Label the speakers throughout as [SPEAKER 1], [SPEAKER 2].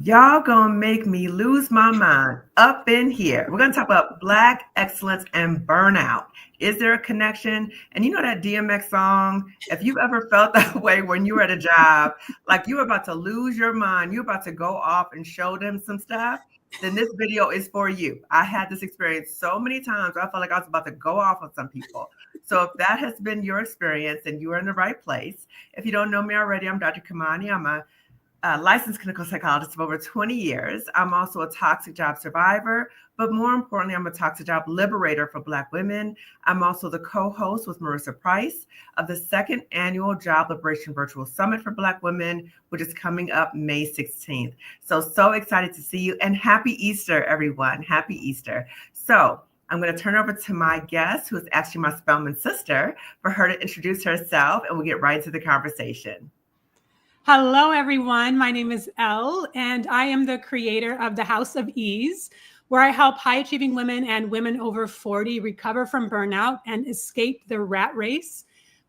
[SPEAKER 1] Y'all gonna make me lose my mind up in here. We're gonna talk about Black excellence and burnout. Is there a connection? And you know that DMX song? If you've ever felt that way when you were at a job, like you were about to lose your mind, you're about to go off and show them some stuff, then this video is for you. I had this experience so many times. I felt like I was about to go off on some people. So if that has been your experience, then you are in the right place. If you don't know me already, I'm Dr. Kamani. I'm a licensed clinical psychologist of over 20 years. I'm also a toxic job survivor, but more importantly, I'm a toxic job liberator for Black women. I'm also the co-host with Marissa Price of the second annual Job Liberation Virtual Summit for Black women, which is coming up May 16th. So excited to see you, and happy Easter, everyone. Happy Easter. So I'm going to turn over to my guest, who is actually my Spelman sister, for her to introduce herself, and we'll get right into the conversation.
[SPEAKER 2] Hello, everyone. My name is Elle, and I am the creator of the House of Ease, where I help high-achieving women and women over 40 recover from burnout and escape the rat race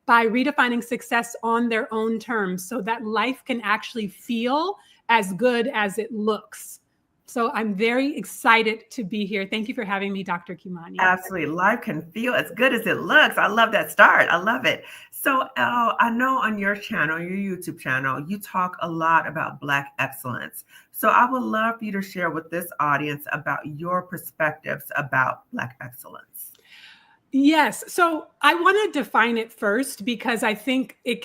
[SPEAKER 2] by redefining success on their own terms so that life can actually feel as good as it looks. So I'm very excited to be here. Thank you for having me, Dr. Kimani.
[SPEAKER 1] Absolutely. Life can feel as good as it looks. I love that start. I love it. So I know on your channel, your YouTube channel, you talk a lot about Black excellence. So I would love for you to share with this audience about your perspectives about Black excellence.
[SPEAKER 2] Yes. So I want to define it first because I think it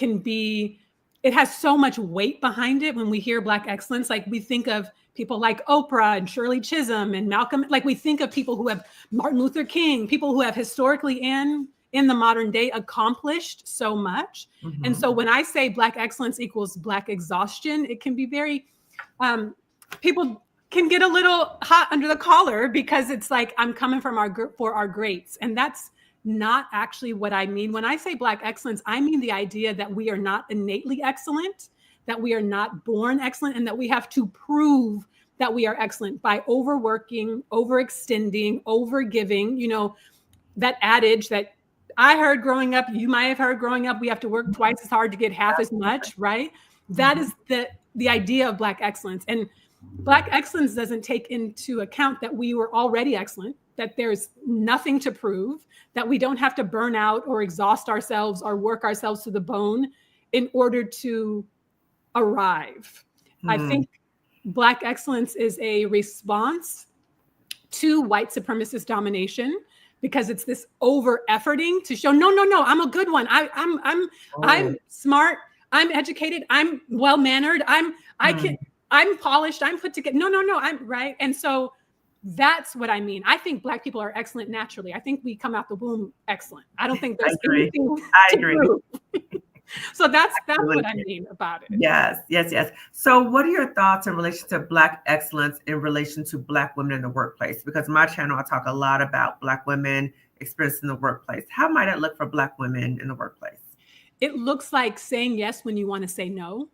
[SPEAKER 2] has so much weight behind it when we hear Black excellence. Like we think of people like Oprah and Shirley Chisholm and Malcolm. Like we think of people who have Martin Luther King, people who have historically and in the modern day accomplished so much. Mm-hmm. And so when I say Black excellence equals Black exhaustion, it can be very, people can get a little hot under the collar because it's like, I'm coming for our greats. And that's not actually what I mean. When I say Black excellence, I mean the idea that we are not innately excellent, that we are not born excellent, and that we have to prove that we are excellent by overworking, overextending, overgiving. You know, that adage that I heard growing up, you might have heard growing up, we have to work twice as hard to get half as much, right? That is the idea of Black excellence. And Black excellence doesn't take into account that we were already excellent, that there's nothing to prove, that we don't have to burn out or exhaust ourselves or work ourselves to the bone in order to arrive. I think Black excellence is a response to white supremacist domination because it's this over efforting to show, no, I'm a good one. I'm smart. I'm educated. I'm well-mannered. I'm polished. I'm put together. No, I'm right. And so that's what I mean. I think Black people are excellent naturally. I think we come out the womb excellent. I don't think there's anything to prove. So that's what I mean about it.
[SPEAKER 1] Yes. So what are your thoughts in relation to Black excellence in relation to Black women in the workplace? Because my channel, I talk a lot about Black women experience in the workplace. How might it look for Black women in the workplace?
[SPEAKER 2] It looks like saying yes when you want to say no.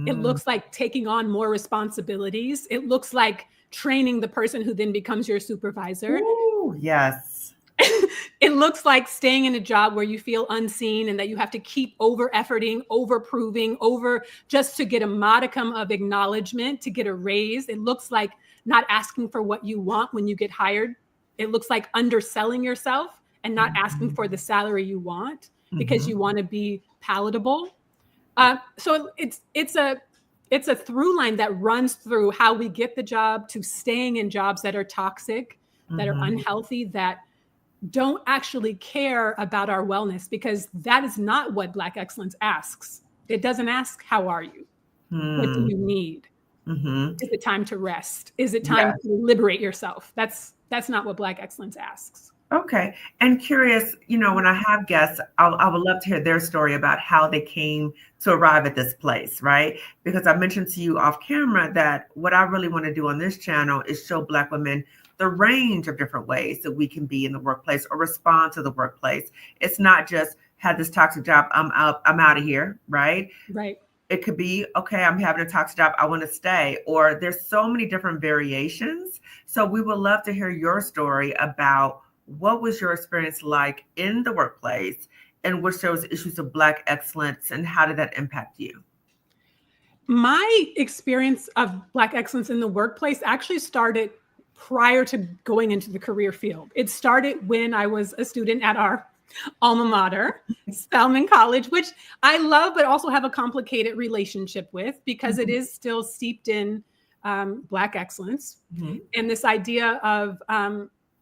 [SPEAKER 2] It looks like taking on more responsibilities. It looks like training the person who then becomes your supervisor.
[SPEAKER 1] Ooh, yes.
[SPEAKER 2] It looks like staying in a job where you feel unseen and that you have to keep over efforting, over proving, over just to get a modicum of acknowledgement, to get a raise. It looks like not asking for what you want when you get hired. It looks like underselling yourself and not asking for the salary you want because you want to be palatable. So it's a through line that runs through how we get the job to staying in jobs that are toxic, that are unhealthy, that don't actually care about our wellness, because that is not what Black excellence asks. It doesn't ask, how are you? What do you need? Is it time to rest? Is it time to liberate yourself? That's not what Black excellence asks.
[SPEAKER 1] Okay. And curious, when I have guests, I would love to hear their story about how they came to arrive at this place, right? Because I mentioned to you off camera that what I really want to do on this channel is show Black women the range of different ways that we can be in the workplace or respond to the workplace. It's not just had this toxic job, I'm out of here, right?
[SPEAKER 2] Right.
[SPEAKER 1] It could be, okay, I'm having a toxic job, I want to stay. Or there's so many different variations. So we would love to hear your story about what was your experience like in the workplace, and which there was issues of Black excellence, and how did that impact you?
[SPEAKER 2] My experience of Black excellence in the workplace actually started prior to going into the career field. It started when I was a student at our alma mater, Spelman College, which I love, but also have a complicated relationship with because it is still steeped in Black excellence and this idea of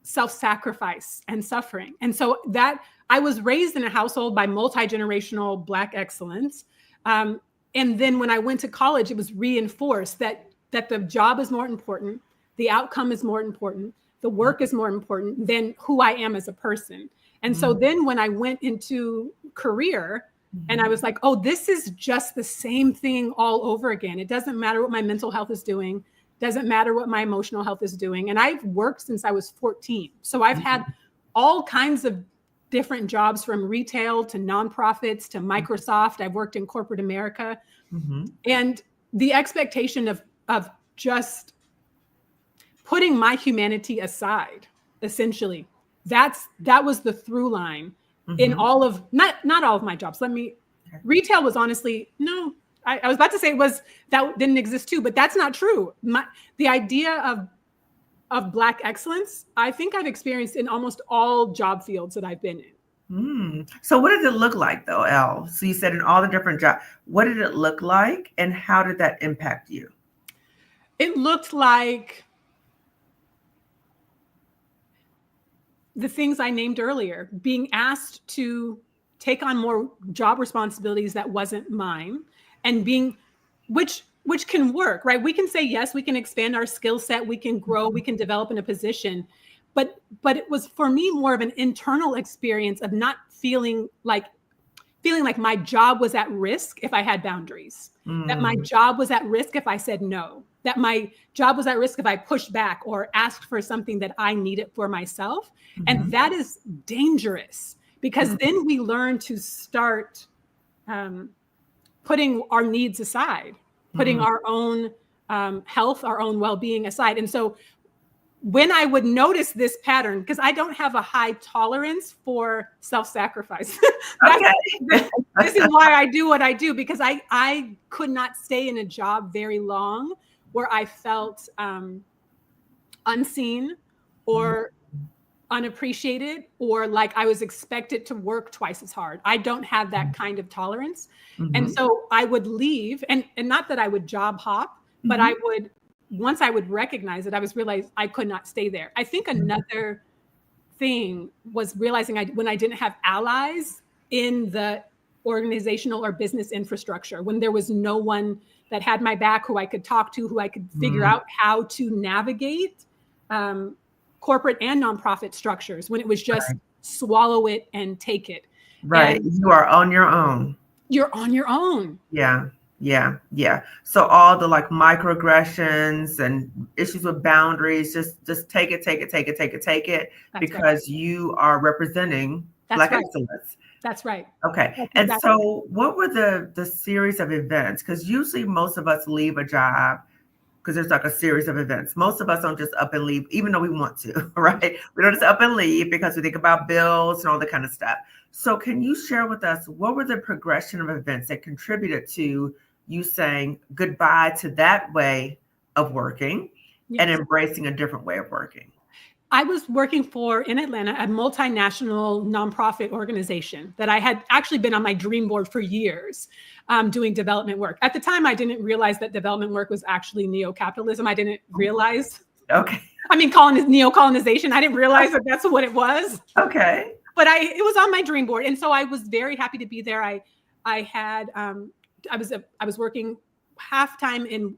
[SPEAKER 2] self-sacrifice and suffering. And so that I was raised in a household by multi-generational Black excellence. And then when I went to college, it was reinforced that the job is more important, the outcome is more important, the work is more important than who I am as a person. And so then when I went into career and I was like, oh, this is just the same thing all over again. It doesn't matter what my mental health is doing. Doesn't matter what my emotional health is doing. And I've worked since I was 14. So I've had all kinds of different jobs from retail to nonprofits to Microsoft. I've worked in corporate America. And the expectation of just putting my humanity aside, essentially, that was the through line in all of, not all of my jobs. Retail was honestly, no, I was about to say that didn't exist too, but that's not true. The idea of Black excellence, I think I've experienced in almost all job fields that I've been in.
[SPEAKER 1] So what did it look like though, Elle? So you said in all the different jobs, what did it look like and how did that impact you?
[SPEAKER 2] It looked like the things I named earlier, being asked to take on more job responsibilities that wasn't mine and which can work, right? We can say, yes, we can expand our skill set, we can grow, we can develop in a position. But it was for me more of an internal experience of not feeling like my job was at risk if I had boundaries, that my job was at risk if I said no, that my job was at risk if I pushed back or asked for something that I needed for myself. And that is dangerous because then we learn to start putting our needs aside, putting our own health, our own well-being aside. And so when I would notice this pattern, because I don't have a high tolerance for self-sacrifice. This is why I do what I do, because I could not stay in a job very long where I felt unseen or unappreciated or like I was expected to work twice as hard. I don't have that kind of tolerance. And so I would leave and not that I would job hop, but I would, once I would recognize it, I realized I could not stay there. I think another thing was realizing when I didn't have allies in the organizational or business infrastructure, when there was no one that had my back, who I could talk to, who I could figure out how to navigate corporate and nonprofit structures, when it was just swallow it and take it.
[SPEAKER 1] Right. And you are on your own.
[SPEAKER 2] You're on your own.
[SPEAKER 1] Yeah. So all the like microaggressions and issues with boundaries, just take it because you are representing Black excellence.
[SPEAKER 2] That's right.
[SPEAKER 1] Okay. And so what were the series of events? Because usually most of us leave a job because there's like a series of events. Most of us don't just up and leave, even though we want to, right? We don't just up and leave because we think about bills and all that kind of stuff. So can you share with us, what were the progression of events that contributed to you saying goodbye to that way of working and embracing a different way of working?
[SPEAKER 2] I was working in Atlanta, a multinational nonprofit organization that I had actually been on my dream board for years, doing development work. At the time, I didn't realize that development work was actually neo-capitalism. I didn't realize.
[SPEAKER 1] Okay.
[SPEAKER 2] I mean, neo-colonization. I didn't realize that that's what it was.
[SPEAKER 1] Okay.
[SPEAKER 2] But it was on my dream board. And so I was very happy to be there. I was working half-time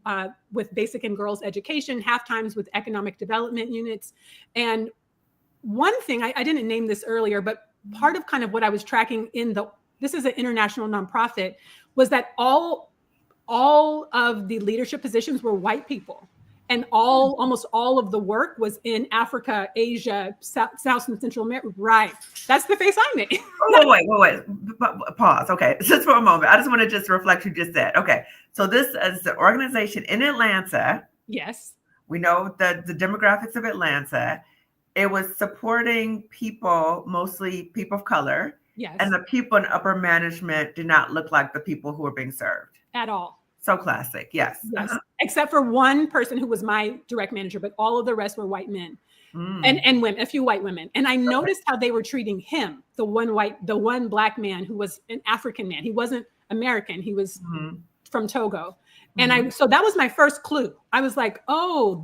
[SPEAKER 2] with basic and girls education, half-times with economic development units. And one thing, I didn't name this earlier, but part of kind of what I was tracking this is an international nonprofit, was that all of the leadership positions were white people. And almost all of the work was in Africa, Asia, South and Central America. Right. That's the face I made.
[SPEAKER 1] Wait. Pause. Okay. Just for a moment. I just want to just reflect what you just said. Okay. So this is the organization in Atlanta.
[SPEAKER 2] Yes.
[SPEAKER 1] We know the demographics of Atlanta. It was supporting people, mostly people of color.
[SPEAKER 2] Yes.
[SPEAKER 1] And the people in upper management did not look like the people who were being served.
[SPEAKER 2] At all.
[SPEAKER 1] So classic. Yes.
[SPEAKER 2] Yes. Except for one person who was my direct manager, but all of the rest were white men. And women, a few white women. And I noticed how they were treating him, the one black man who was an African man. He wasn't American. He was from Togo. And so that was my first clue. I was like, oh,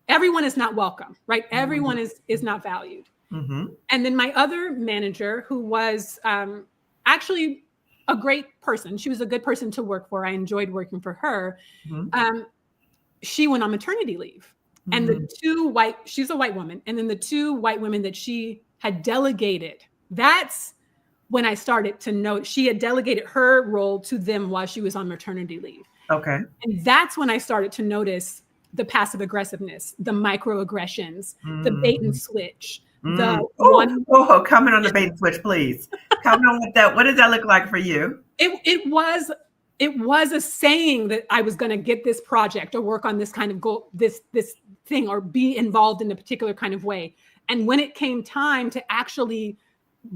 [SPEAKER 2] everyone is not welcome, right? Everyone is not valued. And then my other manager, who was actually a great person. She was a good person to work for. I enjoyed working for her. She went on maternity leave. And she's a white woman. And then the two white women that she had delegated, that's when I started to know she had delegated her role to them while she was on maternity leave.
[SPEAKER 1] Okay.
[SPEAKER 2] And that's when I started to notice the passive aggressiveness, the microaggressions, the bait and switch.
[SPEAKER 1] Comment on the bait and switch, please. Comment on what that. What does that look like for you?
[SPEAKER 2] It was a saying that I was going to get this project or work on this kind of goal, this thing, or be involved in a particular kind of way. And when it came time to actually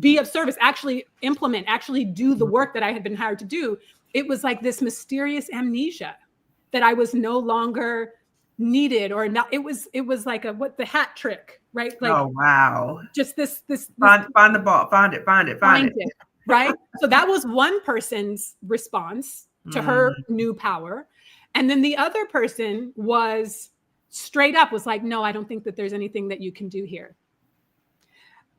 [SPEAKER 2] be of service, actually implement, actually do the work that I had been hired to do, it was like this mysterious amnesia that I was no longer needed or not. It was like the hat trick, right? Like,
[SPEAKER 1] oh, wow.
[SPEAKER 2] Just this
[SPEAKER 1] find the ball, find it.
[SPEAKER 2] Right. So that was one person's response to her new power. And then the other person was straight up was like, no, I don't think that there's anything that you can do here.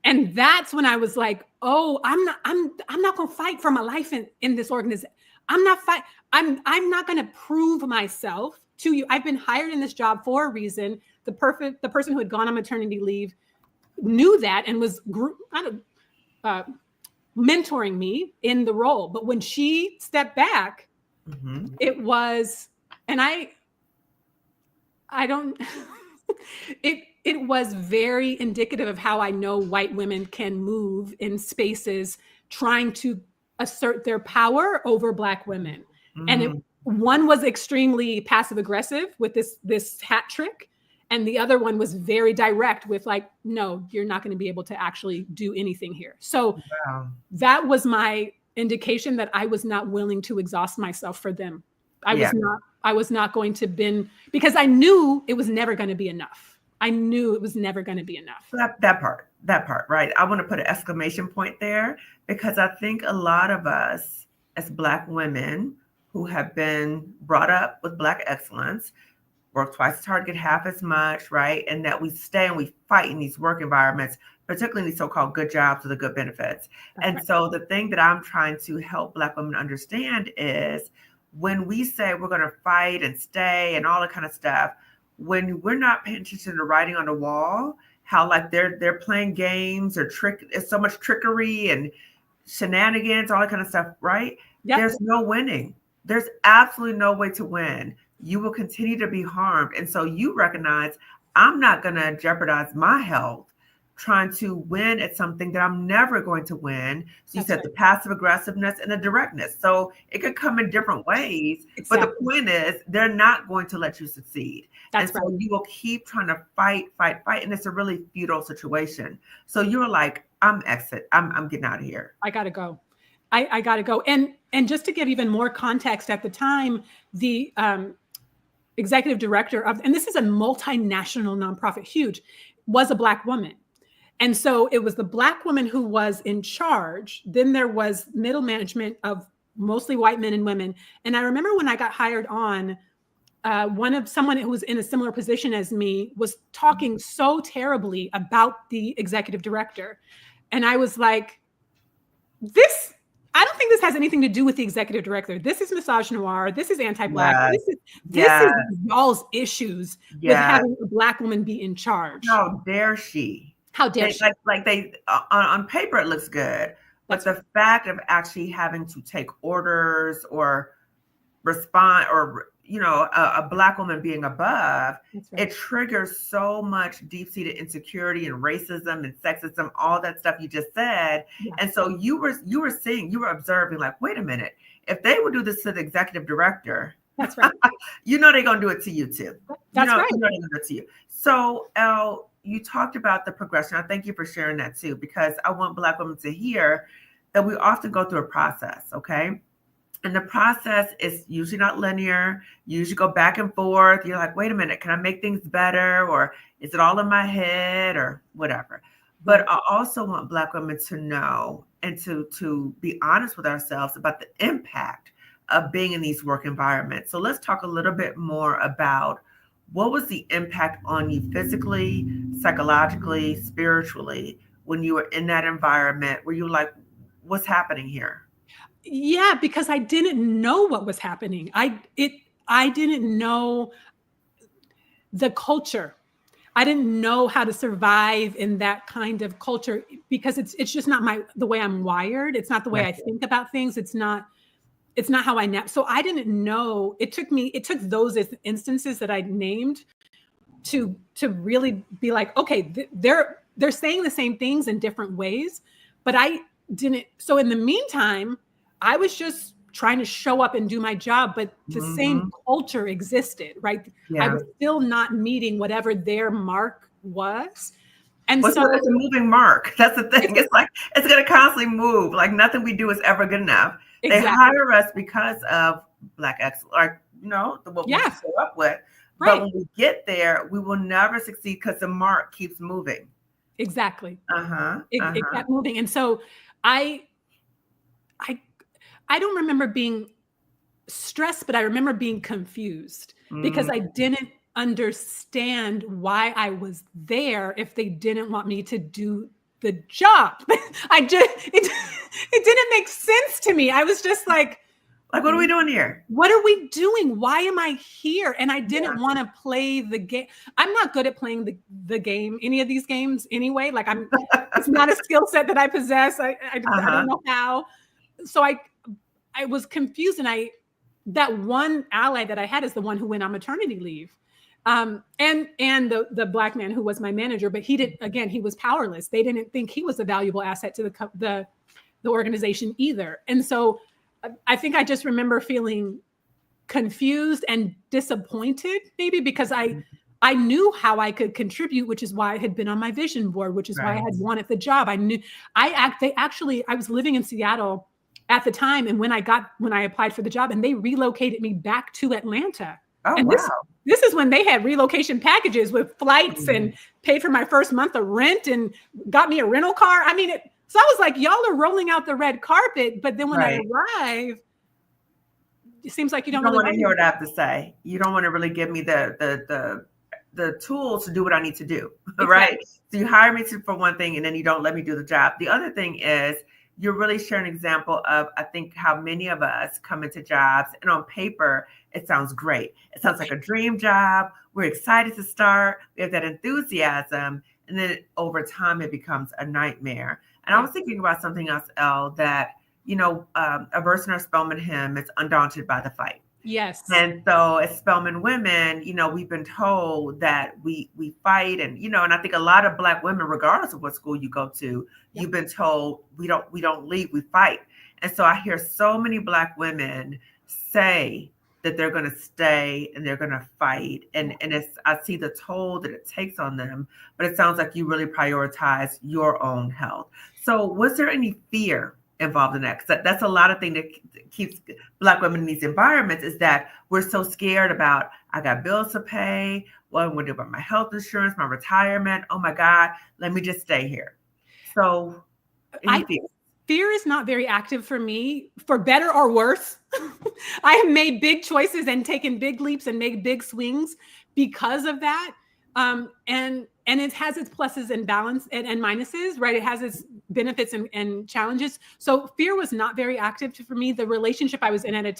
[SPEAKER 2] And that's when I was like, oh, I'm not going to fight for my life in this organization. I'm not going to prove myself to you. I've been hired in this job for a reason. The person who had gone on maternity leave knew that and was mentoring me in the role. But when she stepped back, it was, and I don't, it was very indicative of how I know white women can move in spaces trying to assert their power over Black women. And one was extremely passive aggressive with this hat trick. And the other one was very direct with like, no, you're not going to be able to actually do anything here. So that was my indication that I was not willing to exhaust myself for them. I was not going to bend because I knew it was never going to be enough. I knew it was never going to be enough.
[SPEAKER 1] That part, right? I want to put an exclamation point there because I think a lot of us as Black women who have been brought up with Black excellence work twice as hard, get half as much, right? And that we stay and we fight in these work environments, particularly these so-called good jobs with the good benefits. So the thing that I'm trying to help Black women understand is when we say we're going to fight and stay and all that kind of stuff, when we're not paying attention to the writing on the wall, how like they're playing games or it's so much trickery and shenanigans, all that kind of stuff, right? Yep. There's no winning. There's absolutely no way to win. You will continue to be harmed. And so you recognize I'm not going to jeopardize my health trying to win at something that I'm never going to win. So you said the passive aggressiveness and the directness. So it could come in different ways. Exactly. But the point is they're not going to let you succeed. So you will keep trying to fight. And it's a really futile situation. So you're like, I'm getting out of here.
[SPEAKER 2] I got to go. I got to go. And just to give even more context, at the time, the executive director and this is a multinational nonprofit, huge, was a Black woman. And so it was the Black woman who was in charge. Then there was middle management of mostly white men and women. And I remember when I got hired on, someone who was in a similar position as me was talking so terribly about the executive director. And I was like, I don't think this has anything to do with the executive director. This is misogynoir. This is anti-Black. This is y'all's issues with having a Black woman be in charge.
[SPEAKER 1] How dare she?
[SPEAKER 2] How dare she?
[SPEAKER 1] Like they on paper it looks good, but the fact of actually having to take orders or respond, or a Black woman being above, it triggers so much deep-seated insecurity and racism and sexism, all that stuff you just said. Yeah. And so you were observing like, wait a minute, if they would do this to the executive director,
[SPEAKER 2] that's right.
[SPEAKER 1] they're going to do it to you too.
[SPEAKER 2] That's right.
[SPEAKER 1] They're going to do it to you. So Elle, you talked about the progression. I thank you for sharing that too, because I want Black women to hear that we often go through a process. Okay. And the process is usually not linear. You usually go back and forth. You're like, wait a minute, can I make things better? Or is it all in my head or whatever? But I also want Black women to know and to be honest with ourselves about the impact of being in these work environments. So let's talk a little bit more about what was the impact on you physically, psychologically, spiritually when you were in that environment where you were like, what's happening here?
[SPEAKER 2] Yeah, because I didn't know what was happening. I didn't know the culture. I didn't know how to survive in that kind of culture because it's just not the way I'm wired. It's not the way I think about things. It's not how I nap. So I didn't know. It took those instances that I named to really be like, okay, they're saying the same things in different ways, but I didn't. So in the meantime, I was just trying to show up and do my job, but the same culture existed, right?
[SPEAKER 1] Yeah.
[SPEAKER 2] I was still not meeting whatever their mark was. And
[SPEAKER 1] so it's a moving mark. That's the thing. It's like, it's going to constantly move. Like nothing we do is ever good enough. Exactly. They hire us because of Black excellence, like, what we show up with. Right. But when we get there, we will never succeed because the mark keeps moving.
[SPEAKER 2] Exactly. It kept moving. And so I don't remember being stressed, but I remember being confused because I didn't understand why I was there if they didn't want me to do the job. It didn't make sense to me. I was just like,
[SPEAKER 1] what are we doing here?
[SPEAKER 2] What are we doing? Why am I here? And I didn't want to play the game. I'm not good at playing the game, any of these games anyway. Like it's not a skill set that I possess. I don't know how. So I was confused, and that one ally that I had is the one who went on maternity leave. And the Black man who was my manager, but he was powerless. They didn't think he was a valuable asset to the organization either. And so I think I just remember feeling confused and disappointed, maybe because I knew how I could contribute, which is why I had been on my vision board, which is why I had wanted the job. I knew I was living in Seattle at the time. And when I applied for the job, and they relocated me back to Atlanta.
[SPEAKER 1] Oh,
[SPEAKER 2] and
[SPEAKER 1] wow.
[SPEAKER 2] This is when they had relocation packages with flights and paid for my first month of rent and got me a rental car. I mean, so I was like, y'all are rolling out the red carpet. But then when I arrive, it seems like you don't really
[SPEAKER 1] want to hear what I have to say. You don't want to really give me the tools to do what I need to do. Exactly. Right. So you hire me for one thing, and then you don't let me do the job. The other thing is, you're really sharing an example of, I think, how many of us come into jobs, and on paper, it sounds great. It sounds like a dream job. We're excited to start. We have that enthusiasm. And then over time, it becomes a nightmare. And I was thinking about something else, Elle, that, a verse in our Spelman hymn, it's undaunted by the fight.
[SPEAKER 2] Yes.
[SPEAKER 1] And so as Spelman women, we've been told that we fight, and and I think a lot of Black women, regardless of what school you go to, you've been told we don't leave, we fight. And so I hear so many Black women say that they're going to stay and they're going to fight, and I see the toll that it takes on them. But it sounds like you really prioritize your own health. So was there any fear involved in that? Because that's a lot of things that keeps Black women in these environments, is that we're so scared about, I got bills to pay, what am I going to do about my health insurance, my retirement? Oh my God, let me just stay here. So
[SPEAKER 2] fear is not very active for me, for better or worse. I have made big choices and taken big leaps and made big swings because of that. And it has its pluses and balance and minuses, right? It has its benefits and challenges. So fear was not very active for me. The relationship I was in at the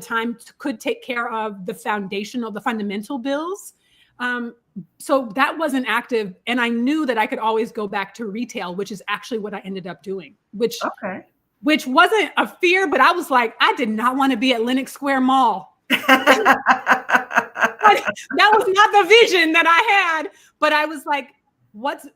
[SPEAKER 2] time could take care of the fundamental bills. So that wasn't active. And I knew that I could always go back to retail, which is actually what I ended up doing, which wasn't a fear, but I was like, I did not want to be at Lenox Square Mall. That was not the vision that I had, but I was like, what's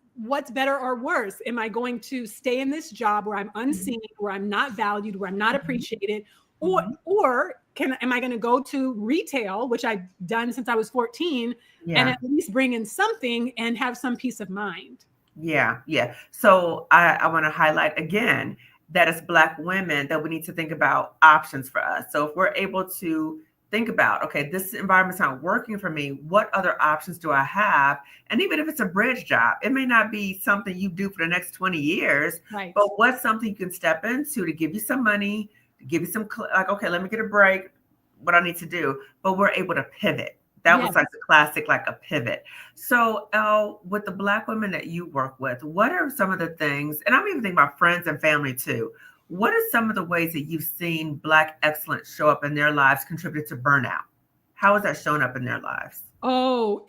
[SPEAKER 2] better or worse? Am I going to stay in this job where I'm unseen, where I'm not valued, where I'm not appreciated, or am I going to go to retail, which I've done since I was 14, and at least bring in something and have some peace of mind?
[SPEAKER 1] Yeah. So I want to highlight again, that as Black women, that we need to think about options for us. So if we're able to think about, okay, this environment's not working for me, what other options do I have? And even if it's a bridge job, it may not be something you do for the next 20 years,
[SPEAKER 2] Right.
[SPEAKER 1] but what's something you can step into to give you some money, to give you some, like, okay, let me get a break, what I need to do. But we're able to pivot. That was
[SPEAKER 2] Yes.
[SPEAKER 1] like the classic, like a pivot. So, Elle, with the Black women that you work with, what are some of the things, and I'm even thinking about friends and family too, what are some of the ways that you've seen Black excellence show up in their lives, contribute to burnout? How has that shown up in their lives?
[SPEAKER 2] Oh,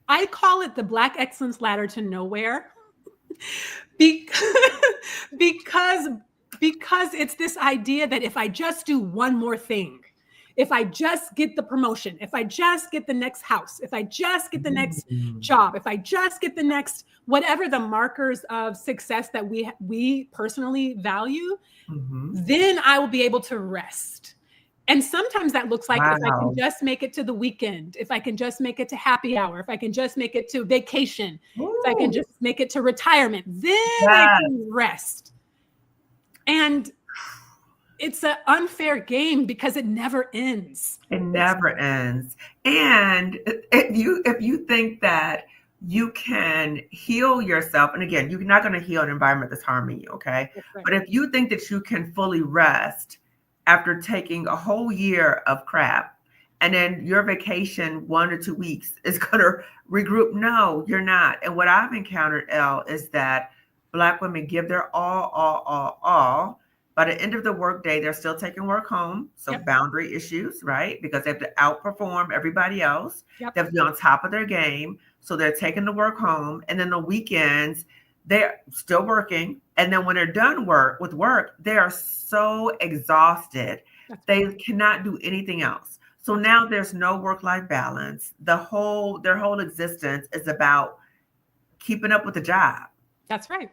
[SPEAKER 2] I call it the Black excellence ladder to nowhere. because because because it's this idea that if I just do one more thing, if I just get the promotion, if I just get the next house, if I just get the next job, if I just get the next whatever the markers of success that we personally value, then I will be able to rest. And sometimes that looks like if I can
[SPEAKER 1] Wow.
[SPEAKER 2] just make it to the weekend, if I can just make it to happy hour, if I can just make it to vacation, if I can
[SPEAKER 1] Ooh,
[SPEAKER 2] just make it to retirement, then I
[SPEAKER 1] yes,
[SPEAKER 2] can rest. And it's an unfair game because it never ends.
[SPEAKER 1] it never ends. And if you think that you can heal yourself, and again, you're not going to heal an environment that's harming you, okay?
[SPEAKER 2] That's right.
[SPEAKER 1] But if you think that you can fully rest after taking a whole year of crap, and then your vacation 1 or 2 weeks is going to regroup, no, you're not. And what I've encountered, Elle, is that Black women give their all. By the end of the workday, they're still taking work home. So
[SPEAKER 2] Yep.
[SPEAKER 1] boundary issues, right? Because they have to outperform everybody else.
[SPEAKER 2] Yep.
[SPEAKER 1] They have to be on top of their game. So they're taking the work home. And then the weekends, they're still working. And then when they're done with work, they are so exhausted. They cannot do anything else. So now there's no work-life balance. Their whole existence is about keeping up with the job.
[SPEAKER 2] That's right.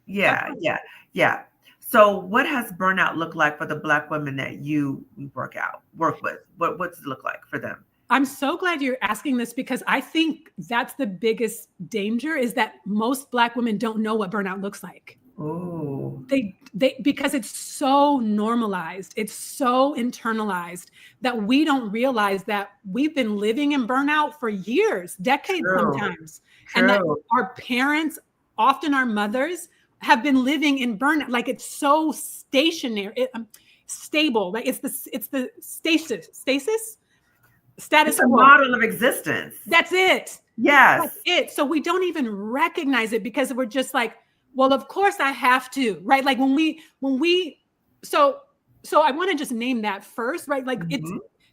[SPEAKER 1] Yeah, yeah, yeah. So what has burnout looked like for the Black women that you work with? What's it look like for them?
[SPEAKER 2] I'm so glad you're asking this because I think that's the biggest danger is that most Black women don't know what burnout looks like.
[SPEAKER 1] Oh,
[SPEAKER 2] They because it's so normalized, it's so internalized that we don't realize that we've been living in burnout for years, decades
[SPEAKER 1] true,
[SPEAKER 2] sometimes, and that
[SPEAKER 1] true.
[SPEAKER 2] our parents, often our mothers, have been living in burnout. Like it's so stationary, stable. Like it's the status
[SPEAKER 1] It's a
[SPEAKER 2] quo.
[SPEAKER 1] model of existence.
[SPEAKER 2] That's it.
[SPEAKER 1] Yes.
[SPEAKER 2] That's it. So we don't even recognize it because we're just like, well, of course I have to, right? Like when we, so I want to just name that first, right? Like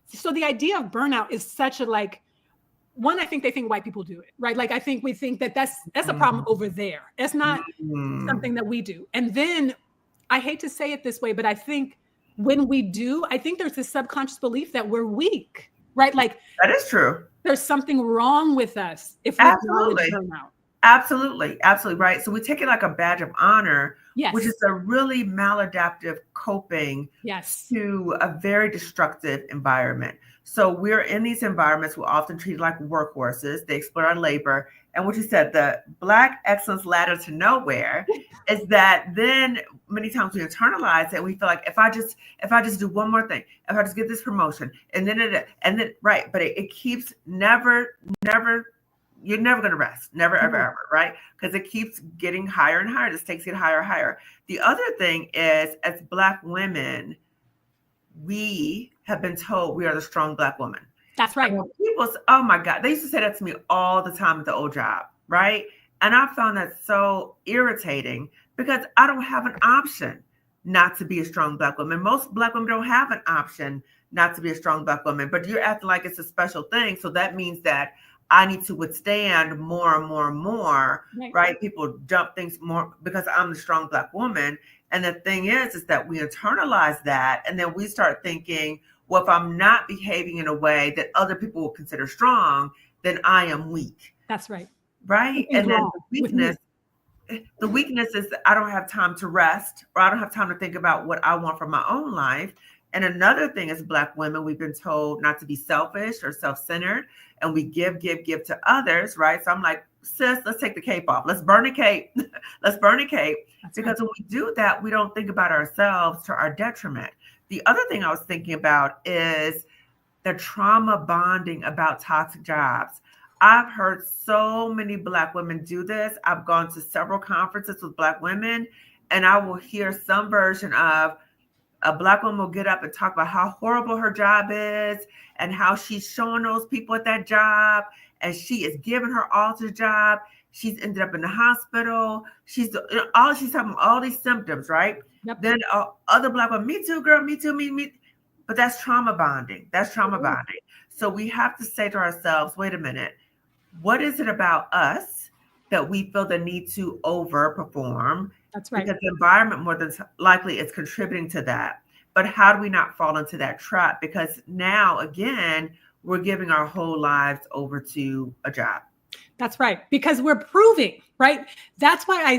[SPEAKER 2] so the idea of burnout is such a like, one, I think they think white people do it, right? Like I think we think that that's a problem over there. It's not something that we do. And then I hate to say it this way, but I think when we do, I think there's this subconscious belief that we're weak, right? Like
[SPEAKER 1] That is true.
[SPEAKER 2] there's something wrong with us if we acknowledge burnout.
[SPEAKER 1] Absolutely. Absolutely. Right. So we take it like a badge of honor,
[SPEAKER 2] Yes.
[SPEAKER 1] which is a really maladaptive coping
[SPEAKER 2] Yes.
[SPEAKER 1] to a very destructive environment. So we're in these environments, we're often treated like workhorses. They exploit our labor. And what you said, the Black excellence ladder to nowhere is that then many times we internalize it and we feel like if I just do one more thing, if I just get this promotion and then right. But it keeps never, you're never going to rest. Never, ever, right? Because it keeps getting higher and higher. The stakes get higher and higher. The other thing is, as Black women, we have been told we are the strong Black woman.
[SPEAKER 2] That's right.
[SPEAKER 1] And when people say, oh my God, they used to say that to me all the time at the old job, right? And I found that so irritating because I don't have an option not to be a strong Black woman. Most Black women don't have an option not to be a strong Black woman, but you're acting like it's a special thing. So that means that I need to withstand more and more and more, right? People dump things more because I'm the strong Black woman. And the thing is that we internalize that. And then we start thinking, well, if I'm not behaving in a way that other people will consider strong, then I am weak.
[SPEAKER 2] That's right.
[SPEAKER 1] Right. And then the weakness is that I don't have time to rest, or I don't have time to think about what I want for my own life. And another thing is Black women, we've been told not to be selfish or self-centered, and we give to others, right? So I'm like, sis, let's take the cape off. Let's burn the cape. Let's burn the cape.
[SPEAKER 2] That's
[SPEAKER 1] Because
[SPEAKER 2] right.
[SPEAKER 1] when we do that, we don't think about ourselves to our detriment. The other thing I was thinking about is the trauma bonding about toxic jobs. I've heard so many Black women do this. I've gone to several conferences with Black women, and I will hear some version of a Black woman will get up and talk about how horrible her job is and how she's showing those people at that job and she is giving her all to the job. She's ended up in the hospital. She's having all these symptoms, right?
[SPEAKER 2] Yep.
[SPEAKER 1] Then other Black women, me too, girl, me too, me. But that's trauma bonding. That's trauma bonding. So we have to say to ourselves, wait a minute, what is it about us that we feel the need to overperform?
[SPEAKER 2] That's right.
[SPEAKER 1] Because the environment more than likely is contributing to that. But how do we not fall into that trap? Because now, again, we're giving our whole lives over to a job.
[SPEAKER 2] That's right. Because we're proving, right? That's why I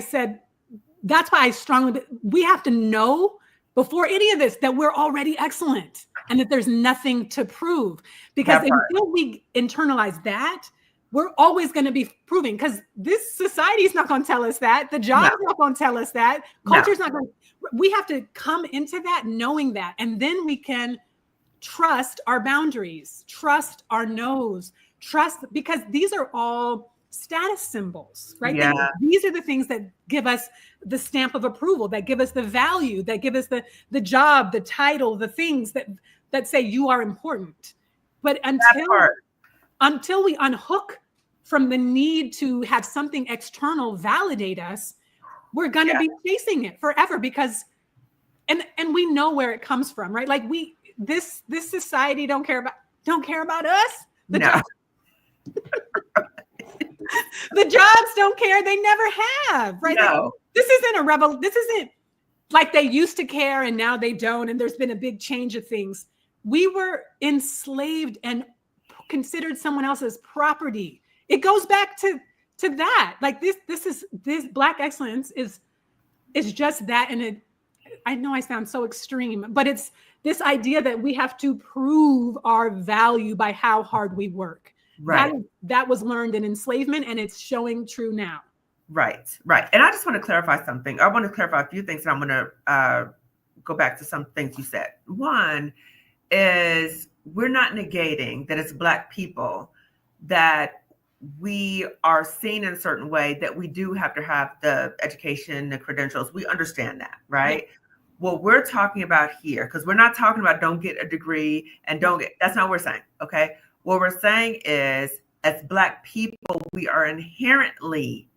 [SPEAKER 2] strongly, we have to know before any of this that we're already excellent and that there's nothing to prove. Because until we internalize that, we're always going to be proving, because this society is not going to tell us that. The job is not going to tell us that. Culture's not going to. We have to come into that knowing that. And then we can trust our boundaries, trust our no's, trust, because these are all status symbols, right?
[SPEAKER 1] Yeah.
[SPEAKER 2] These are the things that give us the stamp of approval, that give us the value, that give us the job, the title, the things that say you are important. But until we unhook from the need to have something external validate us, we're going to be chasing it forever, because, and we know where it comes from, right? Like this society don't care about us. The jobs don't care. They never have, right?
[SPEAKER 1] No.
[SPEAKER 2] Like, this isn't this isn't like they used to care and now they don't. And there's been a big change of things. We were enslaved and considered someone else's property. It goes back to that. Like this Black excellence is just that. And I know I sound so extreme, but it's this idea that we have to prove our value by how hard we work.
[SPEAKER 1] Right.
[SPEAKER 2] That was learned in enslavement, and it's showing true now.
[SPEAKER 1] Right. And I just want to clarify something. I want to clarify a few things, and I'm going to go back to some things you said. One is, we're not negating that as Black people that we are seen in a certain way, that we do have to have the education, the credentials. We understand that, right? Yeah. What we're talking about here, because we're not talking about don't get a degree and that's not what we're saying, okay? What we're saying is, as Black people, we are inherently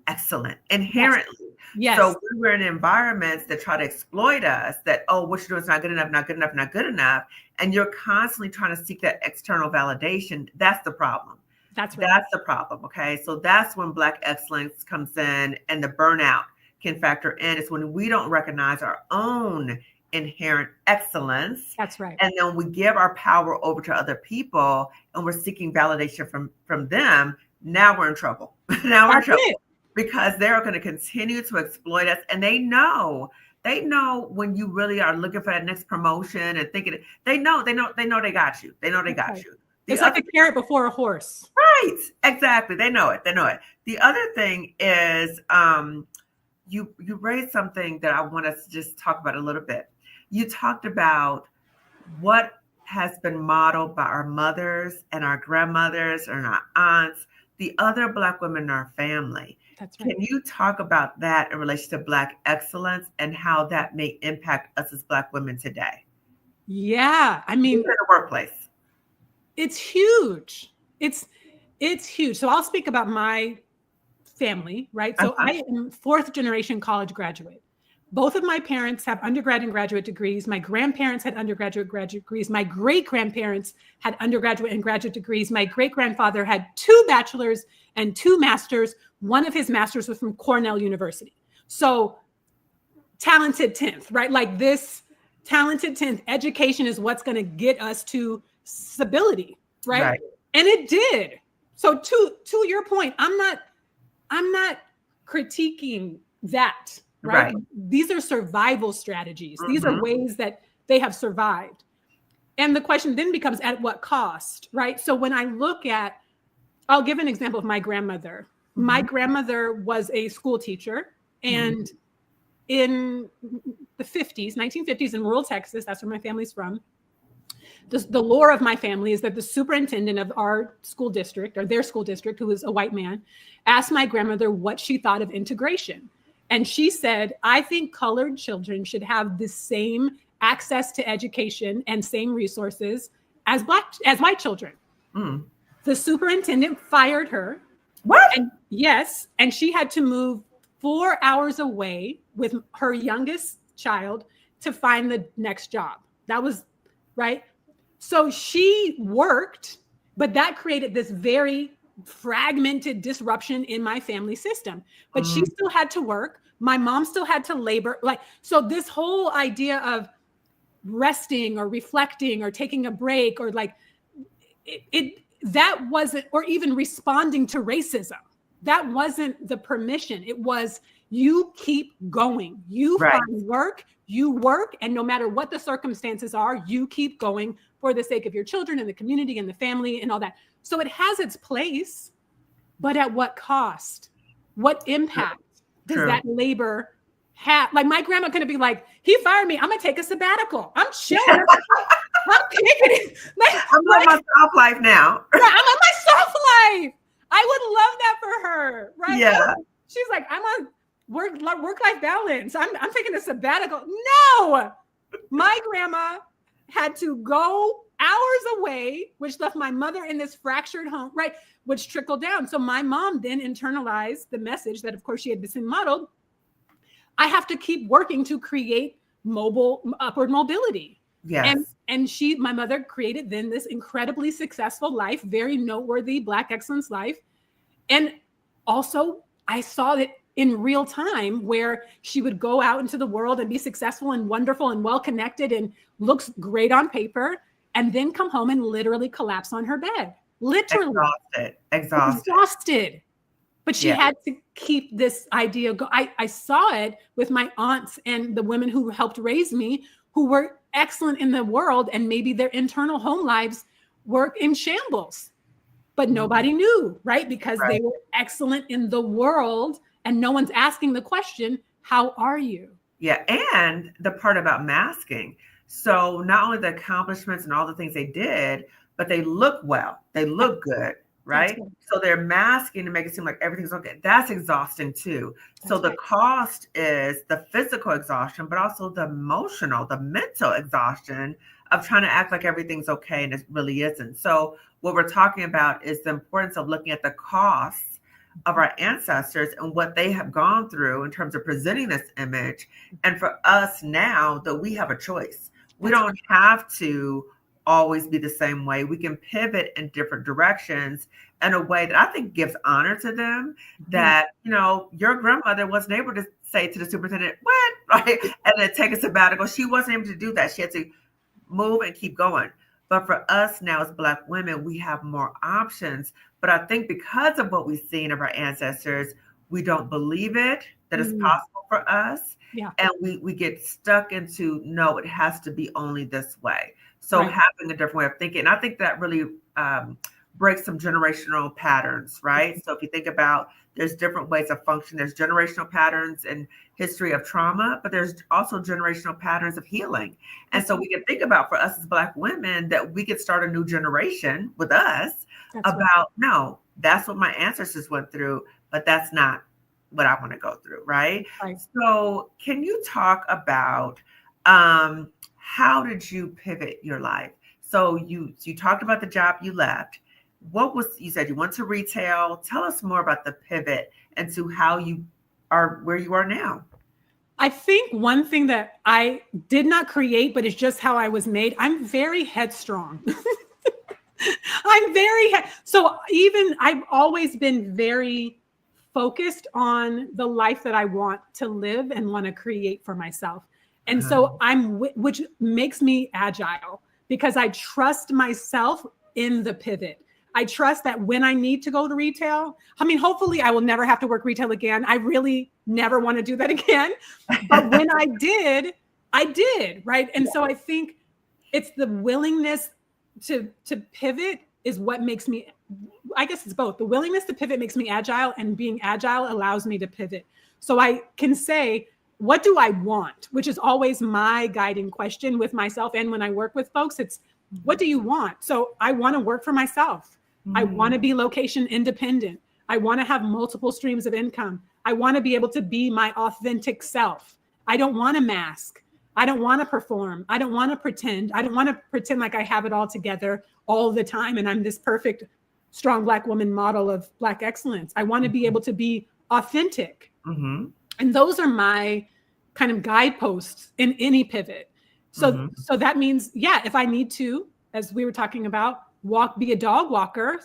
[SPEAKER 1] excellent, inherently.
[SPEAKER 2] Yes.
[SPEAKER 1] So we're in environments that try to exploit us, that, oh, what you're doing is not good enough, not good enough, not good enough. And you're constantly trying to seek that external validation. That's the problem.
[SPEAKER 2] That's right.
[SPEAKER 1] That's the problem, okay? So that's when Black excellence comes in, and the burnout can factor in. It's when we don't recognize our own inherent excellence.
[SPEAKER 2] That's right.
[SPEAKER 1] And then we give our power over to other people, and we're seeking validation from them. Now we're in trouble. Because they're going to continue to exploit us. And they know when you really are looking for that next promotion and thinking, they know they got you. They know they got you.
[SPEAKER 2] It's like a carrot before a horse.
[SPEAKER 1] Right. Exactly. They know it. The other thing is, you raised something that I want us to just talk about a little bit. You talked about what has been modeled by our mothers and our grandmothers and our aunts, the other Black women in our family.
[SPEAKER 2] That's right.
[SPEAKER 1] Can you talk about that in relation to Black excellence and how that may impact us as Black women today?
[SPEAKER 2] Yeah. I mean,
[SPEAKER 1] in the workplace.
[SPEAKER 2] It's huge. It's huge. So I'll speak about my family, right? So I am fourth generation college graduate. Both of my parents have undergrad and graduate degrees. My grandparents had undergraduate, graduate degrees. My great-grandparents had undergraduate and graduate degrees. My great-grandfather had 2 bachelors and 2 masters. One of his masters was from Cornell University. So talented 10th, right? Like this talented 10th education is what's going to get us to stability, right? And it did. So to your point, I'm not critiquing that. Right. These are survival strategies. These are ways that they have survived. And the question then becomes, at what cost, right? So when I look at, I'll give an example of my grandmother. My grandmother was a school teacher, and in the 50s, 1950s in rural Texas, that's where my family's from, the lore of my family is that the superintendent of our school district, or their school district, who was a white man, asked my grandmother what she thought of integration. And she said, I think colored children should have the same access to education and same resources as white children. The superintendent fired her.
[SPEAKER 1] What?
[SPEAKER 2] And yes, and she had to move 4 hours away with her youngest child to find the next job. That was right. So she worked, but that created this very fragmented disruption in my family system. But she still had to work. My mom still had to labor. So this whole idea of resting or reflecting or taking a break or that wasn't, or even responding to racism, that wasn't the permission. It was, you keep going. You find work, you work, and no matter what the circumstances are, you keep going for the sake of your children and the community and the family and all that. So it has its place, but at what cost? What impact does that labor have? Like, my grandma couldn't be like, he fired me, I'm gonna take a sabbatical. I'm chilling. I'm kicking it.
[SPEAKER 1] I'm on my soft life now.
[SPEAKER 2] I'm on my soft life. I would love that for her, right?
[SPEAKER 1] Yeah.
[SPEAKER 2] She's like, I'm on work-life balance. I'm taking a sabbatical. No, my grandma had to go hours away, which left my mother in this fractured home, right? Which trickled down. So my mom then internalized the message that, of course, she had been modeled. I have to keep working to create upward mobility.
[SPEAKER 1] Yes.
[SPEAKER 2] And my mother created then this incredibly successful life, very noteworthy Black excellence life. And also I saw it in real time where she would go out into the world and be successful and wonderful and well-connected and looks great on paper, and then come home and literally collapse on her bed. Literally. Exhausted. But she had to keep this idea going. I saw it with my aunts and the women who helped raise me, who were excellent in the world, and maybe their internal home lives were in shambles, but nobody knew, right? Because they were excellent in the world, and no one's asking the question, how are you?
[SPEAKER 1] Yeah, and the part about masking. So not only the accomplishments and all the things they did, but they look well, they look good, right? So they're masking to make it seem like everything's okay. That's exhausting too. So the cost is the physical exhaustion, but also the emotional, the mental exhaustion of trying to act like everything's okay and it really isn't. So what we're talking about is the importance of looking at the costs of our ancestors and what they have gone through in terms of presenting this image. And for us now, that we have a choice. We don't have to always be the same way. We can pivot in different directions in a way that I think gives honor to them, that, you know, your grandmother wasn't able to say to the superintendent, what, right? And then take a sabbatical. She wasn't able to do that. She had to move and keep going. But for us now as Black women, we have more options. But I think because of what we've seen of our ancestors, we don't believe it, that it's possible for us.
[SPEAKER 2] Yeah.
[SPEAKER 1] And we get stuck into, no, it has to be only this way. So having a different way of thinking, and I think that really breaks some generational patterns, right? So if you think about, there's different ways of function. There's generational patterns and history of trauma, but there's also generational patterns of healing. And so we can think about, for us as Black women, that we could start a new generation with us no, that's what my ancestors went through, but that's not what I want to go through, right? So can you talk about how did you pivot your life? So you talked about the job you left. You said you went to retail. Tell us more about the pivot and to how you are where you are now.
[SPEAKER 2] I think one thing that I did not create, but it's just how I was made, I'm very headstrong. So I've always been very focused on the life that I want to live and want to create for myself. And so which makes me agile, because I trust myself in the pivot. I trust that when I need to go to retail, I mean, hopefully I will never have to work retail again. I really never want to do that again. But when I did, I did, right? And so I think it's the willingness to pivot is what makes me, I guess it's both. The willingness to pivot makes me agile, and being agile allows me to pivot. So I can say, what do I want? Which is always my guiding question with myself. And when I work with folks, it's, what do you want? So I want to work for myself. I want to be location independent. I want to have multiple streams of income. I want to be able to be my authentic self. I don't want to mask. I don't want to perform. I don't want to pretend. I don't want to pretend like I have it all together all the time and I'm this perfect, strong Black woman model of Black excellence. I want to be able to be authentic. And those are my kind of guideposts in any pivot. So, so that means, yeah, if I need to, as we were talking about, be a dog walker,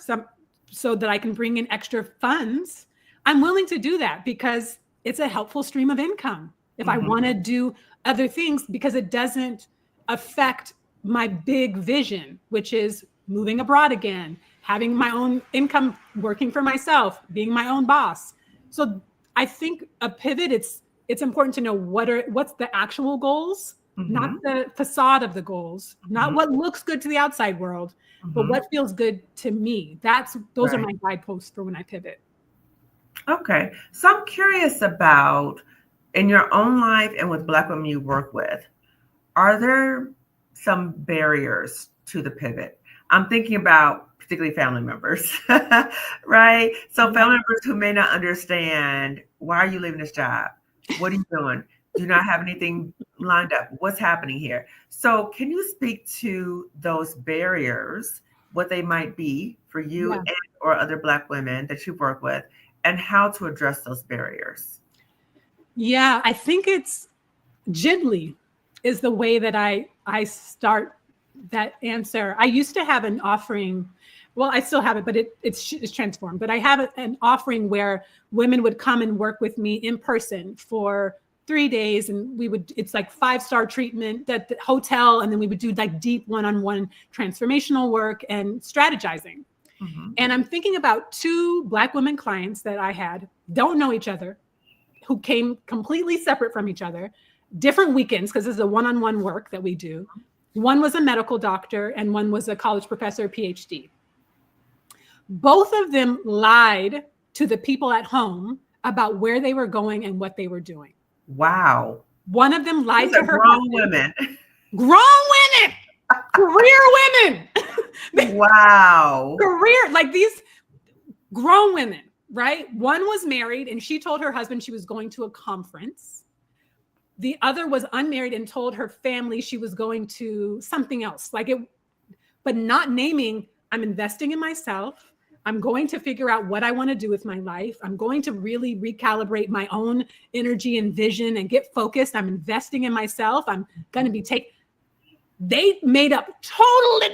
[SPEAKER 2] so that I can bring in extra funds, I'm willing to do that because it's a helpful stream of income. If I want to do other things, because it doesn't affect my big vision, which is moving abroad again, having my own income, working for myself, being my own boss. So I think a pivot, it's important to know what's the actual goals, not the facade of the goals, not what looks good to the outside world, but what feels good to me. Those are my guideposts for when I pivot.
[SPEAKER 1] Okay. So I'm curious about, in your own life and with Black women you work with, are there some barriers to the pivot? I'm thinking about particularly family members, right? So family members who may not understand, why are you leaving this job? What are you doing? Do you not have anything lined up? What's happening here? So can you speak to those barriers, what they might be for you and or other Black women that you work with, and how to address those barriers?
[SPEAKER 2] Yeah, I think it's gently is the way that I start that answer. I used to have an offering. Well, I still have it, but it's transformed. But I have an offering where women would come and work with me in person for 3 days, and it's like 5-star treatment at the hotel, and then we would do like deep one-on-one transformational work and strategizing. And I'm thinking about 2 Black women clients that I had, don't know each other, who came completely separate from each other, different weekends, because this is a one-on-one work that we do. One was a medical doctor and one was a college professor, PhD. Both of them lied to the people at home about where they were going and what they were doing.
[SPEAKER 1] Wow.
[SPEAKER 2] One of them lied to her
[SPEAKER 1] grown
[SPEAKER 2] husband.
[SPEAKER 1] Women.
[SPEAKER 2] Grown women. Career women.
[SPEAKER 1] Wow.
[SPEAKER 2] Career, like these grown women, right? One was married and she told her husband she was going to a conference. The other was unmarried and told her family she was going to something else, but not naming, I'm investing in myself. I'm going to figure out what I want to do with my life. I'm going to really recalibrate my own energy and vision and get focused. I'm investing in myself. I'm going to be they made up totally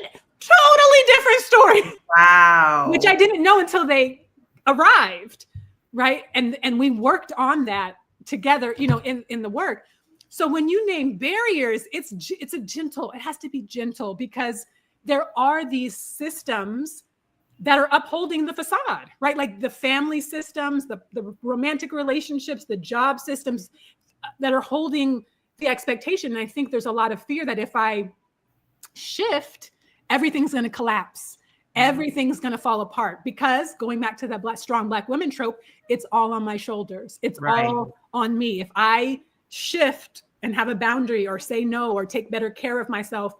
[SPEAKER 2] different story.
[SPEAKER 1] Wow.
[SPEAKER 2] Which I didn't know until they arrived, right? And we worked on that together, in the work. So when you name barriers, it has to be gentle, because there are these systems that are upholding the facade, right? Like the family systems, the romantic relationships, the job systems that are holding the expectation. And I think there's a lot of fear that if I shift, everything's going to collapse. Everything's going to fall apart, because going back to that strong Black women trope, it's all on my shoulders. It's all on me. If I shift and have a boundary or say no or take better care of myself,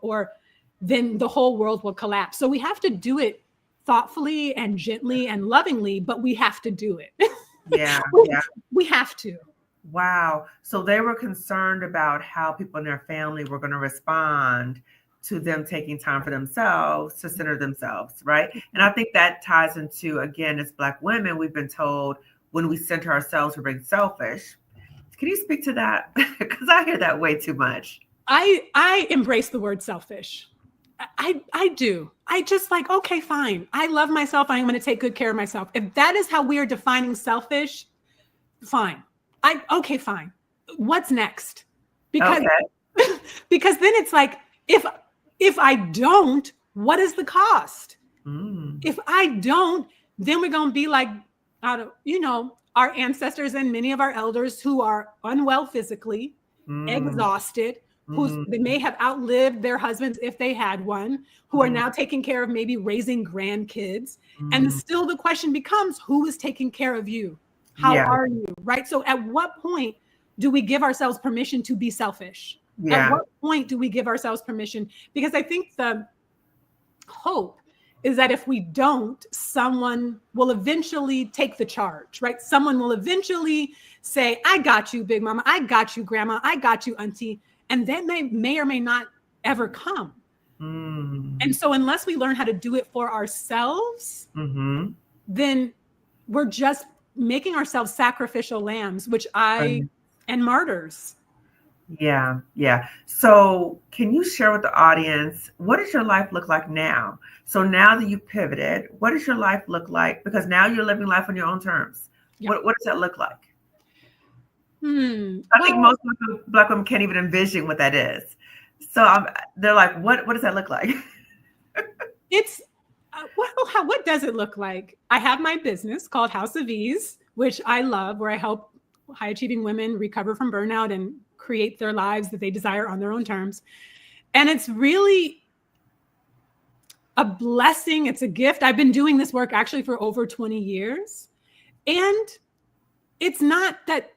[SPEAKER 2] then the whole world will collapse. So we have to do it thoughtfully and gently and lovingly, but we have to do it.
[SPEAKER 1] Yeah.
[SPEAKER 2] We have to.
[SPEAKER 1] Wow. So they were concerned about how people in their family were going to respond to them taking time for themselves to center themselves, right? And I think that ties into, again, as Black women, we've been told when we center ourselves, we're being selfish. Can you speak to that? Because I hear that way too much.
[SPEAKER 2] I embrace the word selfish. I do. I just okay, fine. I love myself. I'm going to take good care of myself. If that is how we are defining selfish, fine. Okay, fine. What's next? Because then it's like, if I don't, what is the cost? If I don't, then we're going to be like, our ancestors and many of our elders who are unwell physically, exhausted, they may have outlived their husbands if they had one, who are now taking care of maybe raising grandkids. And still the question becomes, who is taking care of you? How are you? Right? So at what point do we give ourselves permission to be selfish? At what point do we give ourselves permission? Because I think the hope is that if we don't, someone will eventually take the charge, right? Someone will eventually say, I got you, big mama. I got you, grandma. I got you, auntie. And that may or may not ever come. And so unless we learn how to do it for ourselves, then we're just making ourselves sacrificial lambs, and martyrs.
[SPEAKER 1] Yeah. So can you share with the audience, what does your life look like now? So now that you pivoted, what does your life look like? Because now you're living life on your own terms. What does that look like? I think most Black women can't even envision what that is. So they're like, what does that look like?
[SPEAKER 2] It's, what does it look like? I have my business called House of Ease, which I love, where I help high achieving women recover from burnout and create their lives that they desire on their own terms. And it's really a blessing. It's a gift. I've been doing this work actually for over 20 years. And it's not that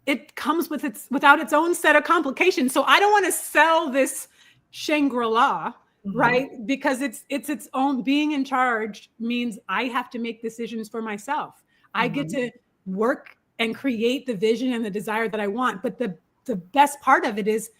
[SPEAKER 2] it comes without its own set of complications. So I don't want to sell this Shangri-La, right? Because it's its own. Being in charge means I have to make decisions for myself. I get to work and create the vision and the desire that I want. But the best part of it is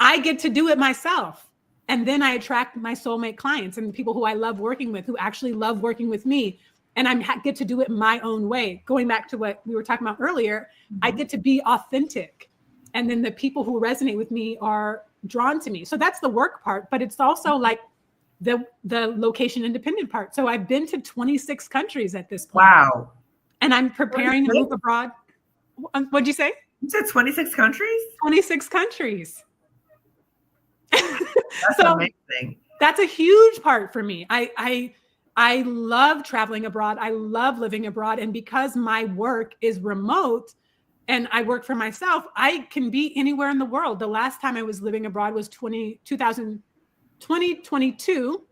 [SPEAKER 2] I get to do it myself. And then I attract my soulmate clients and the people who I love working with, who actually love working with me. And I get to do it my own way. Going back to what we were talking about earlier, I get to be authentic. And then the people who resonate with me are drawn to me. So that's the work part, but it's also like the location independent part. So I've been to 26 countries at this point.
[SPEAKER 1] Wow.
[SPEAKER 2] And I'm preparing to move abroad. What'd you say?
[SPEAKER 1] You said 26 countries?
[SPEAKER 2] 26 countries.
[SPEAKER 1] That's amazing.
[SPEAKER 2] That's a huge part for me. I love traveling abroad. I love living abroad. And because my work is remote and I work for myself, I can be anywhere in the world. The last time I was living abroad was 2022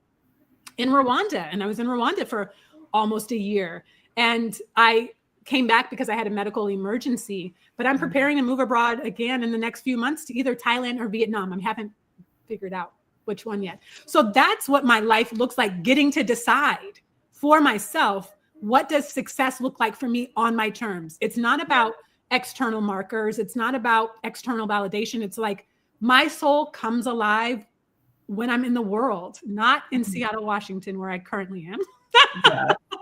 [SPEAKER 2] in Rwanda. And I was in Rwanda for almost a year. And I came back because I had a medical emergency, but I'm preparing to move abroad again in the next few months to either Thailand or Vietnam. I haven't figured out which one yet. So that's what my life looks like, getting to decide for myself, what does success look like for me on my terms? It's not about external markers. It's not about external validation. It's like my soul comes alive when I'm in the world, not in Seattle, Washington, where I currently am.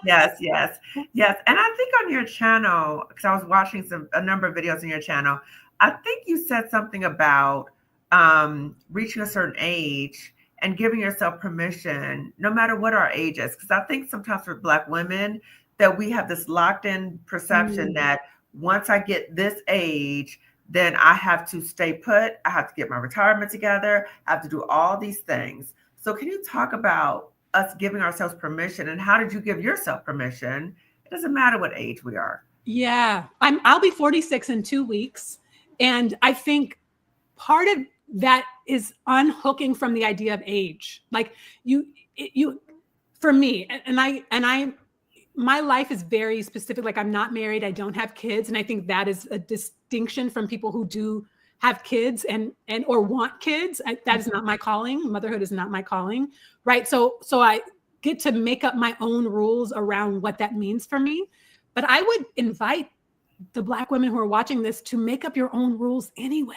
[SPEAKER 1] Yes. And I think on your channel, because I was watching a number of videos on your channel, I think you said something about reaching a certain age and giving yourself permission, no matter what our age is. Because I think sometimes for Black women that we have this locked in perception that once I get this age, then I have to stay put. I have to get my retirement together. I have to do all these things. So can you talk about us giving ourselves permission, and how did you give yourself permission? It doesn't matter what age we are.
[SPEAKER 2] Yeah, I'll be 46 in 2 weeks. And I think part of that is unhooking from the idea of age. Like for me, my life is very specific. Like I'm not married. I don't have kids. And I think that is a distinction from people who do have kids or want kids. That is not my calling. Motherhood is not my calling. Right. So I get to make up my own rules around what that means for me. But I would invite the Black women who are watching this to make up your own rules anyway.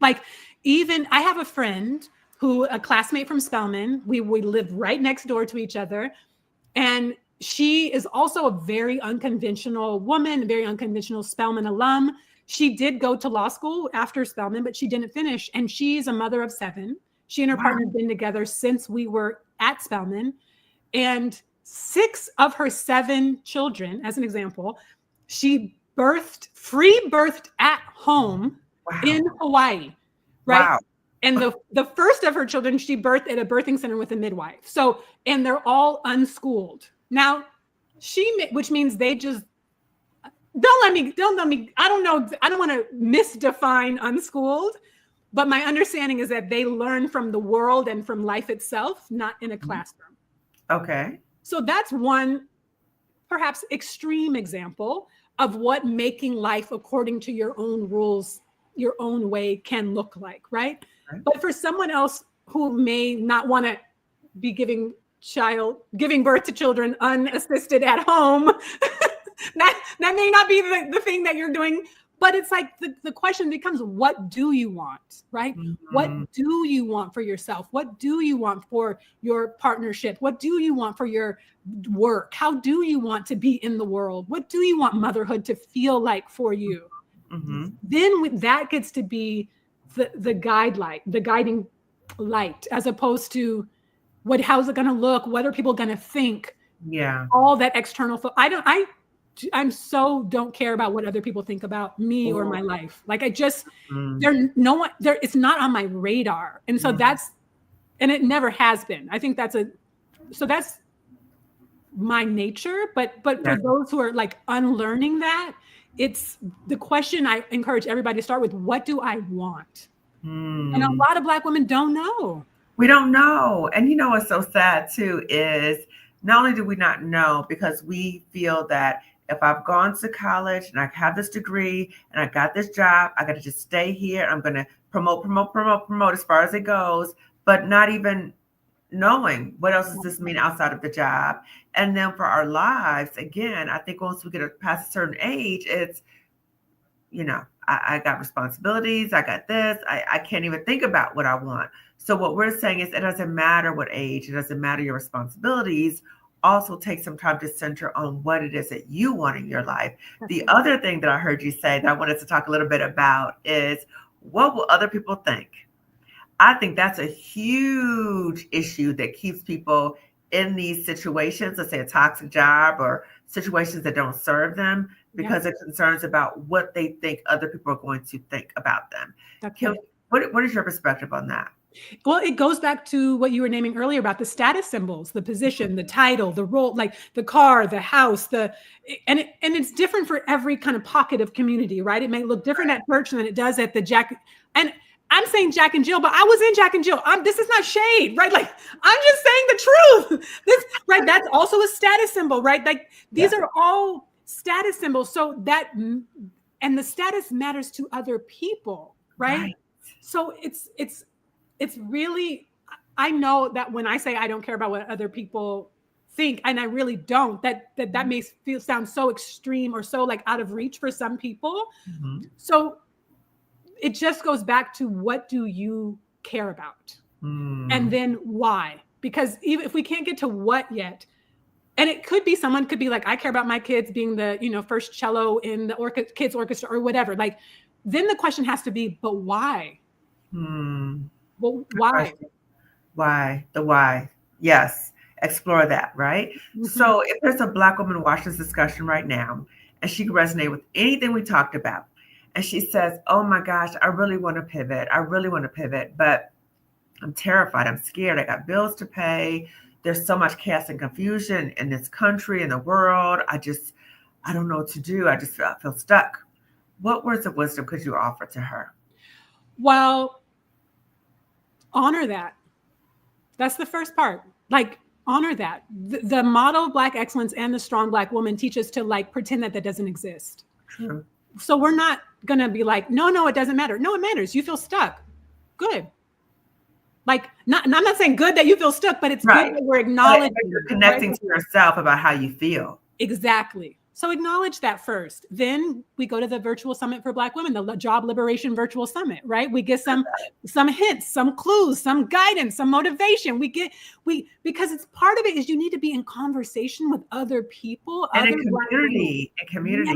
[SPEAKER 2] Like even I have a friend a classmate from Spelman, we lived right next door to each other. And she is also a very unconventional woman, a very unconventional Spelman alum. She did go to law school after Spelman, but she didn't finish. And she's a mother of 7. She and her partner have been together since we were at Spelman. And 6 of her 7 children, as an example, she free birthed at home in Hawaii, right? Wow. And the first of her children, she birthed at a birthing center with a midwife. So, and they're all unschooled. Now, which means they just, don't let me, I don't know, I don't want to misdefine unschooled, But my understanding is that they learn from the world and from life itself, not in a classroom.
[SPEAKER 1] Okay.
[SPEAKER 2] So that's one perhaps extreme example of what making life according to your own rules, your own way can look like, right?
[SPEAKER 1] Right.
[SPEAKER 2] But for someone else who may not want to be giving birth to children unassisted at home, that may not be the thing that you're doing. But it's like the question becomes, what do you want, right? What do you want for yourself? What do you want for your partnership? What do you want for your work? How do you want to be in the world? What do you want motherhood to feel like for you? Then that gets to be the guiding light, as opposed to how's it going to look? What are people going to think?
[SPEAKER 1] Yeah.
[SPEAKER 2] All that external. I'm so don't care about what other people think about me or my life. Like it's not on my radar. And so and it never has been. I think that's my nature. But for those who are like unlearning that, it's the question I encourage everybody to start with: what do I want? And a lot of Black women don't know.
[SPEAKER 1] We don't know. And you know what's so sad too is not only do we not know, because we feel that if I've gone to college and I have this degree and I got this job, I got to just stay here. I'm going to promote as far as it goes, but not even knowing what else does this mean outside of the job. And then for our lives, again, I think once we get past a certain age, it's, I got responsibilities. I got this. I can't even think about what I want. So what we're saying is it doesn't matter what age, it doesn't matter your responsibilities. Also take some time to center on what it is that you want in your life. The other thing that I heard you say that I wanted to talk a little bit about is, what will other people think? I think that's a huge issue that keeps people in these situations, let's say a toxic job or situations that don't serve them, because of concerns about what they think other people are going to think about them. Kim, what is your perspective on that?
[SPEAKER 2] Well, it goes back to what you were naming earlier about the status symbols, the position, the title, the role, like the car, the house, and it's different for every kind of pocket of community, right? It may look different at church than it does at the Jack. And I'm saying Jack and Jill, but I was in Jack and Jill. This is not shade, right? Like, I'm just saying the truth. Right? That's also a status symbol, right? Like these are all status symbols. So and the status matters to other people, right? So it's really, I know that when I say I don't care about what other people think, and I really don't, that may sound so extreme or so like out of reach for some people. So it just goes back to, what do you care about? And then why? Because even if we can't get to what yet, and it could be, someone could be like, I care about my kids being the first cello in the kids orchestra or whatever. Like, then the question has to be, but why? Well, why?
[SPEAKER 1] Why? The why. Yes. Explore that, right? So if there's a Black woman watching this discussion right now, and she can resonate with anything we talked about, and she says, oh my gosh, I really want to pivot. But I'm terrified. I'm scared. I got bills to pay. There's so much chaos and confusion in this country, in the world. I don't know what to do. I just feel stuck. What words of wisdom could you offer to her?
[SPEAKER 2] Well, honor that. That's the first part. Like, honor that. The model of Black excellence and the strong Black woman teach us to like pretend that doesn't exist.
[SPEAKER 1] True.
[SPEAKER 2] So we're not going to be like, no, it doesn't matter. No, it matters. You feel stuck. Good. Like, and I'm not saying good that you feel stuck, but it's good that we're acknowledging.
[SPEAKER 1] You're connecting to yourself about how you feel.
[SPEAKER 2] Exactly. So acknowledge that first. Then we go to the virtual summit for Black women, the Job Liberation Virtual Summit, right? We get some hints, some clues, some guidance, some motivation. Because it's part of it is you need to be in conversation with other people.
[SPEAKER 1] And in community.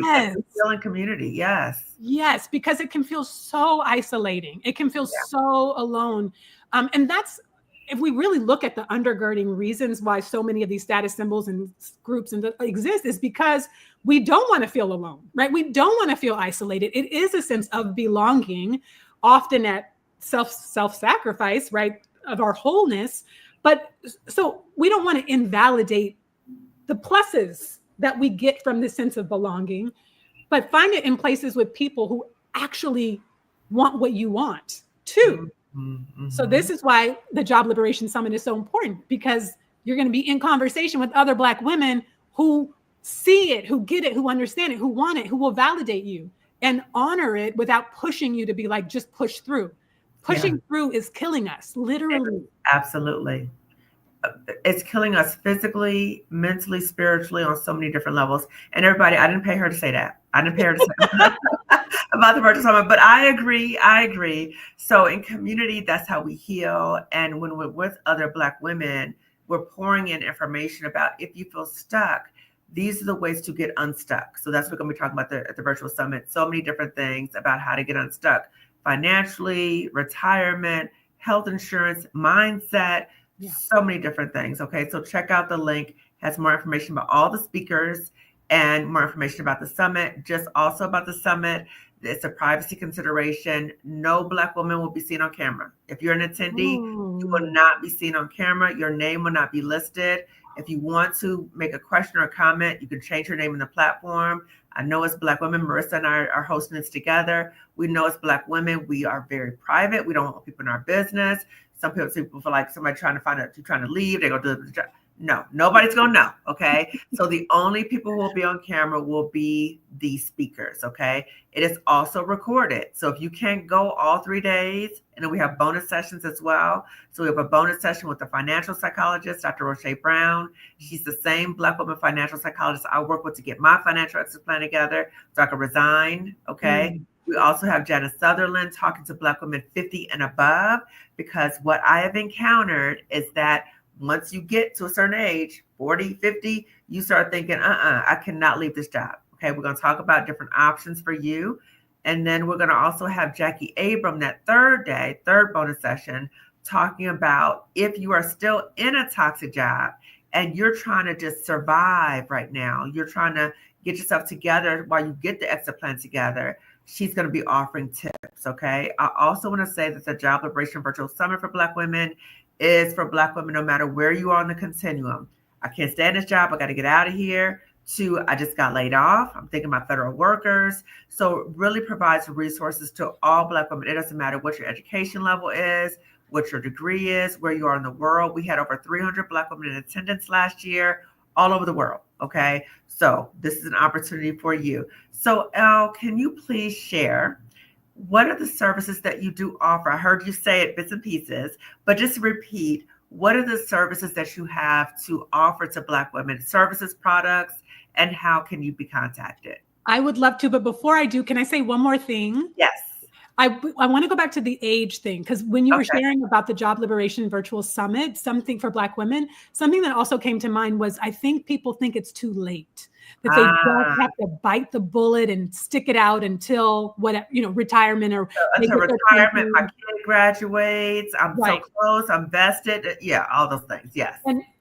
[SPEAKER 2] Yes.
[SPEAKER 1] Feel in community. Yes.
[SPEAKER 2] Yes, because it can feel so isolating. It can feel so alone. And that's, if we really look at the undergirding reasons why so many of these status symbols and groups exist, is because we don't want to feel alone, right? We don't want to feel isolated. It is a sense of belonging, often at self-sacrifice, right, of our wholeness. But so we don't want to invalidate the pluses that we get from this sense of belonging, but find it in places with people who actually want what you want. too.
[SPEAKER 1] Mm-hmm.
[SPEAKER 2] So this is why the Job Liberation Summit is so important, because you're going to be in conversation with other Black women who see it, who get it, who understand it, who want it, who will validate you and honor it without pushing you to be like, just push through. Pushing through is killing us, literally.
[SPEAKER 1] Absolutely. It's killing us physically, mentally, spiritually, on so many different levels. And everybody, I didn't pay her to say that. I didn't pay her to say about the virtual summit, but I agree. So in community, that's how we heal. And when we're with other Black women, we're pouring in information about, if you feel stuck, these are the ways to get unstuck. So that's what we're going to be talking about at the virtual summit. So many different things about how to get unstuck financially, retirement, health insurance, mindset, so many different things. Okay, so check out the link. Has more information about all the speakers and more information about the summit. Just also about the summit, it's a privacy consideration. No Black woman will be seen on camera. If you're an attendee, you will not be seen on camera. Your name will not be listed. If you want to make a question or a comment, you can change your name in the platform. I know as Black women, Marissa and I are hosting this together. We know as Black women, we are very private. We don't want people in our business. Some people feel like somebody trying to find out, you're trying to leave, they're going to do the job. No, nobody's going to know. Okay. So the only people who will be on camera will be the speakers. Okay. It is also recorded. So if you can't go all 3 days, and then we have bonus sessions as well. So we have a bonus session with the financial psychologist, Dr. Roche Brown. She's the same Black woman financial psychologist I work with to get my financial exit plan together, so I can resign. Okay. We also have Janice Sutherland talking to Black women 50 and above, because what I have encountered is that once you get to a certain age, 40, 50, you start thinking, I cannot leave this job. Okay, we're going to talk about different options for you. And then we're going to also have Jackie Abram that third bonus session, talking about if you are still in a toxic job and you're trying to just survive right now, you're trying to get yourself together while you get the exit plan together. She's going to be offering tips. Okay. I also want to say that the Job Liberation Virtual Summit for Black women is for Black women, no matter where you are on the continuum. I can't stay in this job. I got to get out of here. To, I just got laid off. I'm thinking about federal workers. So it really provides resources to all Black women. It doesn't matter what your education level is, what your degree is, where you are in the world. We had over 300 Black women in attendance last year, all over the world. Okay. So this is an opportunity for you. So Elle, can you please share, what are the services that you do offer? I heard you say it bits and pieces, but just repeat, what are the services that you have to offer to Black women? Services, products, and how can you be contacted?
[SPEAKER 2] I would love to, but before I do, can I say one more thing?
[SPEAKER 1] Yes.
[SPEAKER 2] I want to go back to the age thing, because when you were sharing about the Job Liberation Virtual Summit, something for Black women, something that also came to mind was, I think people think it's too late, that they just have to bite the bullet and stick it out until whatever, retirement, or
[SPEAKER 1] until retirement, my kid graduates, I'm so close, I'm vested. Yeah, all those things. Yes.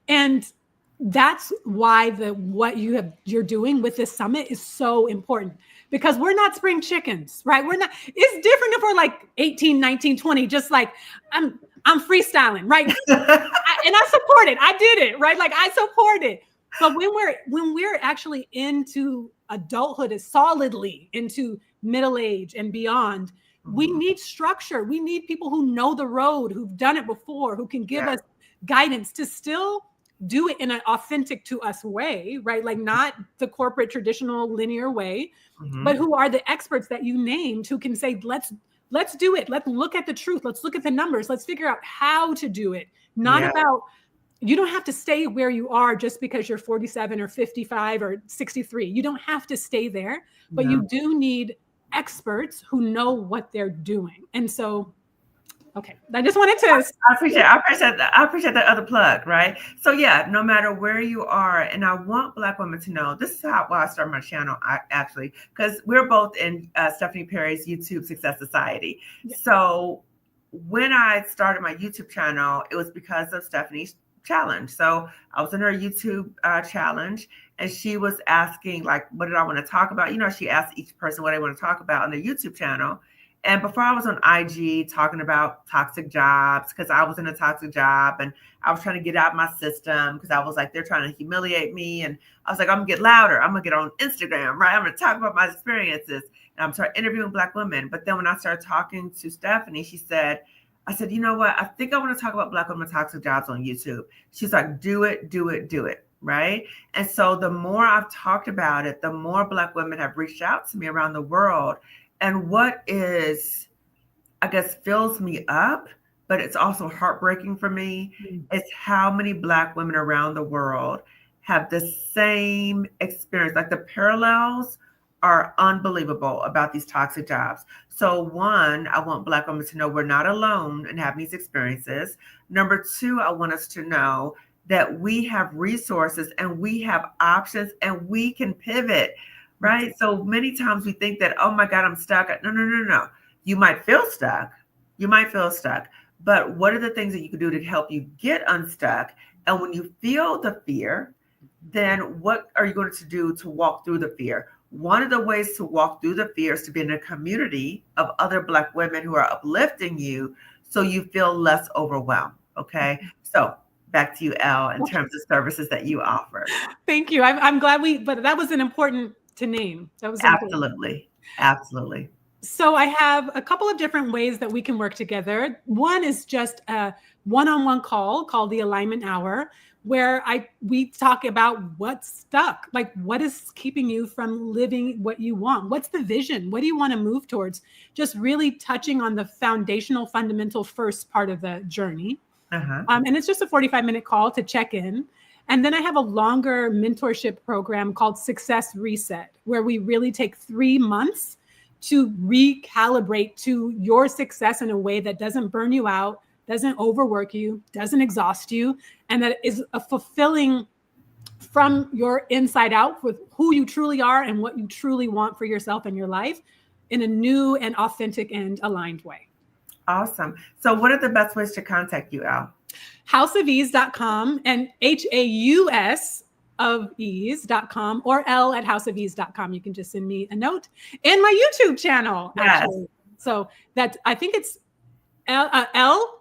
[SPEAKER 2] And that's why what you're doing with this summit is so important, because we're not spring chickens, right? It's different if we're like 18, 19, 20, just like I'm freestyling, right? And I support it. I did it, right? Like I support it. But when we're actually into adulthood, is solidly into middle age and beyond, we need structure. We need people who know the road, who've done it before, who can give us guidance to still do it in an authentic to us way, right? Like not the corporate traditional linear way, but who are the experts that you named, who can say, let's do it. Let's look at the truth. Let's look at the numbers. Let's figure out how to do it. Not about, you don't have to stay where you are just because you're 47 or 55 or 63. You don't have to stay there, but you do need experts who know what they're doing. And so, okay, I just wanted to.
[SPEAKER 1] I appreciate that other plug, right? So yeah, no matter where you are, and I want Black women to know, this is why I started my channel, actually, because we're both in Stephanie Perry's YouTube Success Society. Yeah. So when I started my YouTube channel, it was because of Stephanie's challenge. So I was in her YouTube challenge, and she was asking, like, what did I want to talk about? She asked each person what they want to talk about on their YouTube channel. And before I was on IG talking about toxic jobs, because I was in a toxic job and I was trying to get out my system because I was like, they're trying to humiliate me. And I was like, I'm gonna get louder. I'm gonna get on Instagram, right? I'm gonna talk about my experiences. And I'm starting interviewing Black women. But then when I started talking to Stephanie, I said, you know what? I think I want to talk about Black women toxic jobs on YouTube. She's like, do it, do it, do it. Right. And so the more I've talked about it, the more Black women have reached out to me around the world. And what is, I guess, fills me up, but it's also heartbreaking for me, is how many Black women around the world have the same experience. Like the parallels are unbelievable about these toxic jobs. So one, I want Black women to know we're not alone in having these experiences. Number two, I want us to know that we have resources and we have options and we can pivot, right? So many times we think that, oh my God, I'm stuck. No, no, no, no. You might feel stuck. You might feel stuck. But what are the things that you can do to help you get unstuck? And when you feel the fear, then what are you going to do to walk through the fear? One of the ways to walk through the fear is to be in a community of other Black women who are uplifting you so you feel less overwhelmed. Okay. So back to you, Elle, in terms of services that you offer.
[SPEAKER 2] Thank you. I'm glad but that was an important to name. That was
[SPEAKER 1] absolutely. Absolutely.
[SPEAKER 2] So I have a couple of different ways that we can work together. One is just a one-on-one call called the Alignment Hour, where we talk about what's stuck, like what is keeping you from living what you want? What's the vision? What do you want to move towards? Just really touching on the foundational, fundamental first part of the journey. And it's just a 45-minute call to check in. And then I have a longer mentorship program called Success Reset, where we really take 3 months to recalibrate to your success in a way that doesn't burn you out, doesn't overwork you, doesn't exhaust you, and that is a fulfilling from your inside out with who you truly are and what you truly want for yourself and your life in a new and authentic and aligned way.
[SPEAKER 1] Awesome. So what are the best ways to contact you, Elle?
[SPEAKER 2] houseofease.com and HAUS of ease.com or l@houseofease.com. You can just send me a note and my YouTube channel. Actually. Yes. So that I think it's L: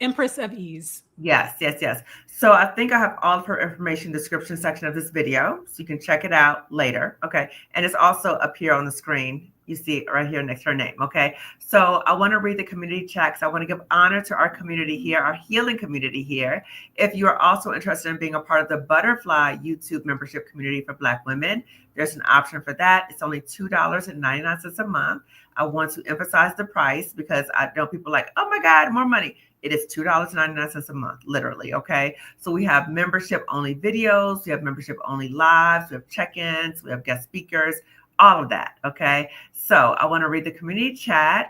[SPEAKER 2] Empress of Ease.
[SPEAKER 1] Yes, yes, yes. So I think I have all of her information in the description section of this video, so you can check it out later. Okay. And it's also up here on the screen. You see it right here next to her name. Okay. So I want to read the community chat because I want to give honor to our community here, our healing community here. If you are also interested in being a part of the Butterfly YouTube membership community for Black women, there's an option for that. It's only $2.99 a month. I want to emphasize the price because I know people are like, oh my God, more money. It is $2.99 a month, literally. Okay. So we have membership only videos. We have membership only lives. We have check-ins. We have guest speakers, all of that. Okay. So I want to read the community chat.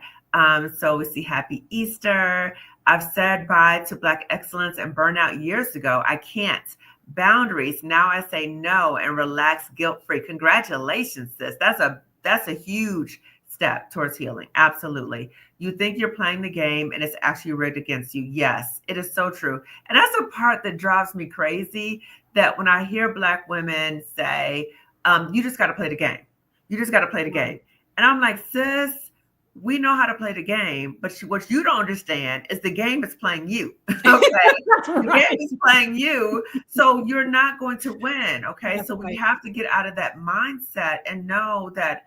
[SPEAKER 1] So we see Happy Easter. I've said bye to Black excellence and burnout years ago. I can't. Boundaries. Now I say no and relax guilt-free. Congratulations, sis. That's a huge step towards healing. Absolutely. You think you're playing the game and it's actually rigged against you. Yes, it is so true. And that's the part that drives me crazy, that when I hear Black women say, you just got to play the game. You just got to play the game. And I'm like, sis, we know how to play the game, but what you don't understand is the game is playing you. Okay. The game is playing you. So you're not going to win. Okay. So we have to get out of that mindset and know that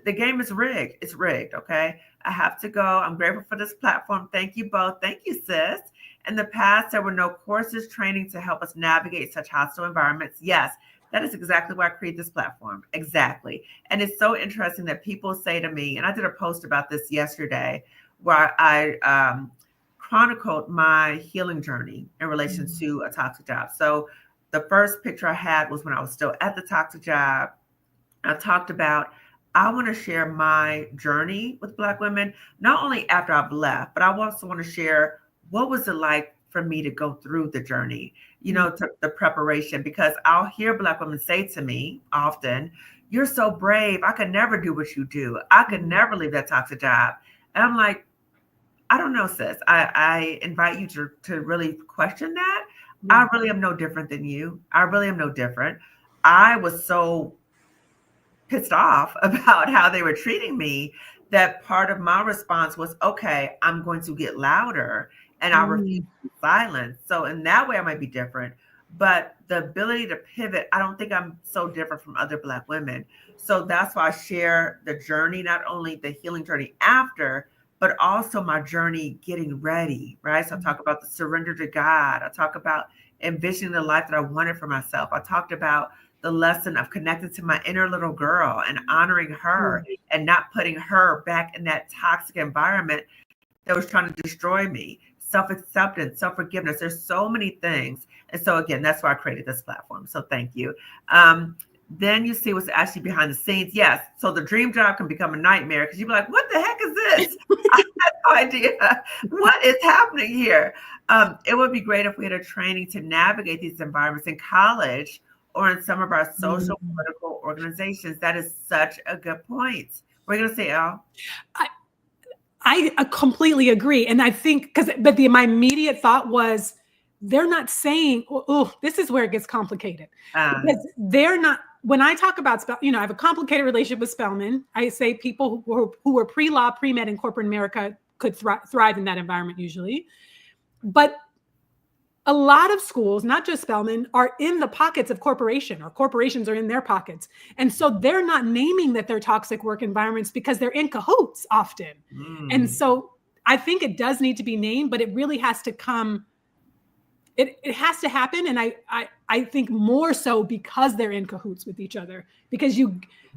[SPEAKER 1] the game is rigged. It's rigged. Okay. I have to go. I'm grateful for this platform. Thank you both. Thank you, sis. In the past, there were no courses, training to help us navigate such hostile environments. Yes, that is exactly why I created this platform. Exactly. And it's so interesting that people say to me, and I did a post about this yesterday, where I chronicled my healing journey in relation to a toxic job. So the first picture I had was when I was still at the toxic job. I talked about, I want to share my journey with Black women, not only after I've left, but I also want to share what was it like for me to go through the journey, to the preparation, because I'll hear Black women say to me often, you're so brave. I could never do what you do. I could never leave that toxic job. And I'm like, I don't know, sis. I invite you to really question that. I really am no different than you. I really am no different. I was so pissed off about how they were treating me that part of my response was, okay, I'm going to get louder and I refuse
[SPEAKER 2] Mm.
[SPEAKER 1] to be silent. So in that way, I might be different. But the ability to pivot, I don't think I'm so different from other Black women. So that's why I share the journey, not only the healing journey after, but also my journey getting ready, right? So I talk about the surrender to God. I talk about envisioning the life that I wanted for myself. I talked about the lesson of connecting to my inner little girl and honoring her
[SPEAKER 2] Mm.
[SPEAKER 1] and not putting her back in that toxic environment that was trying to destroy me. Self-acceptance, self-forgiveness. There's so many things. And so again, that's why I created this platform. So thank you. Then you see what's actually behind the scenes. Yes. So the dream job can become a nightmare because you'd be like, what the heck is this? I had no idea what is happening here. It would be great if we had a training to navigate these environments in college or in some of our social
[SPEAKER 2] Mm.
[SPEAKER 1] political organizations. That is such a good point. What are you going to say, Elle?
[SPEAKER 2] I completely agree. And I think my immediate thought was they're not saying, oh, this is where it gets complicated. Because they're not, when I talk about, I have a complicated relationship with Spelman. I say people who were pre-law, pre-med in corporate America could thrive in that environment usually. But a lot of schools, not just Spelman, are in the pockets of corporation, or corporations are in their pockets. And so they're not naming that they're toxic work environments because they're in cahoots often. And so I think it does need to be named, but it really has to come, it has to happen. And I think more so because they're in cahoots with each other, because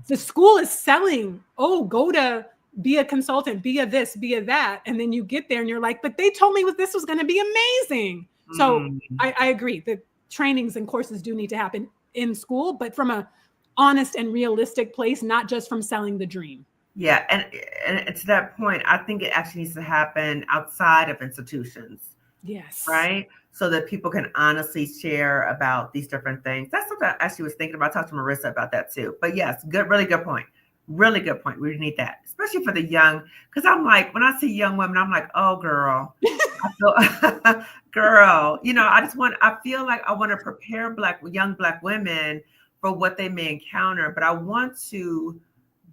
[SPEAKER 2] the school is selling, oh, go to be a consultant, be a this, be a that. And then you get there and you're like, but they told me this was going to be amazing. So I agree that trainings and courses do need to happen in school, but from a honest and realistic place, not just from selling the dream.
[SPEAKER 1] Yeah, and to that point, I think it actually needs to happen outside of institutions.
[SPEAKER 2] Yes.
[SPEAKER 1] Right? So that people can honestly share about these different things. That's something I actually was thinking about. I talked to Marissa about that too. But yes, really good point. Really good point. We need that, especially for the young. Because I'm like, when I see young women, I'm like, oh, girl. I feel, girl, I feel like I want to prepare young Black women for what they may encounter, but I want to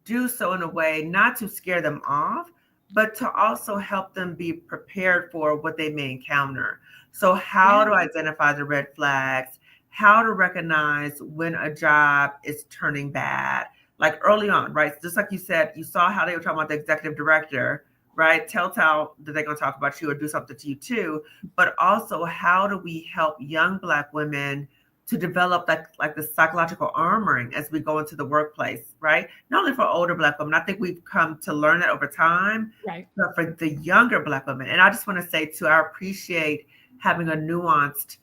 [SPEAKER 1] do so in a way not to scare them off, but to also help them be prepared for what they may encounter. So how to identify the red flags, how to recognize when a job is turning bad, like early on, right? Just like you said, you saw how they were talking about the executive director, right? Telltale that they're going to talk about you or do something to you too. But also, how do we help young Black women to develop like the psychological armoring as we go into the workplace, right? Not only for older Black women, I think we've come to learn that over time,
[SPEAKER 2] right?
[SPEAKER 1] But for the younger Black women. And I just want to say too, I appreciate having a nuanced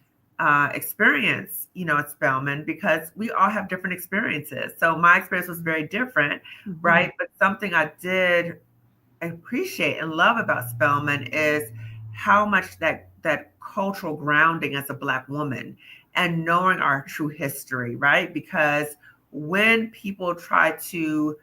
[SPEAKER 1] experience, at Spelman, because we all have different experiences. So my experience was very different, right? But something I did appreciate and love about Spelman is how much that cultural grounding as a Black woman and knowing our true history, right? Because when people try to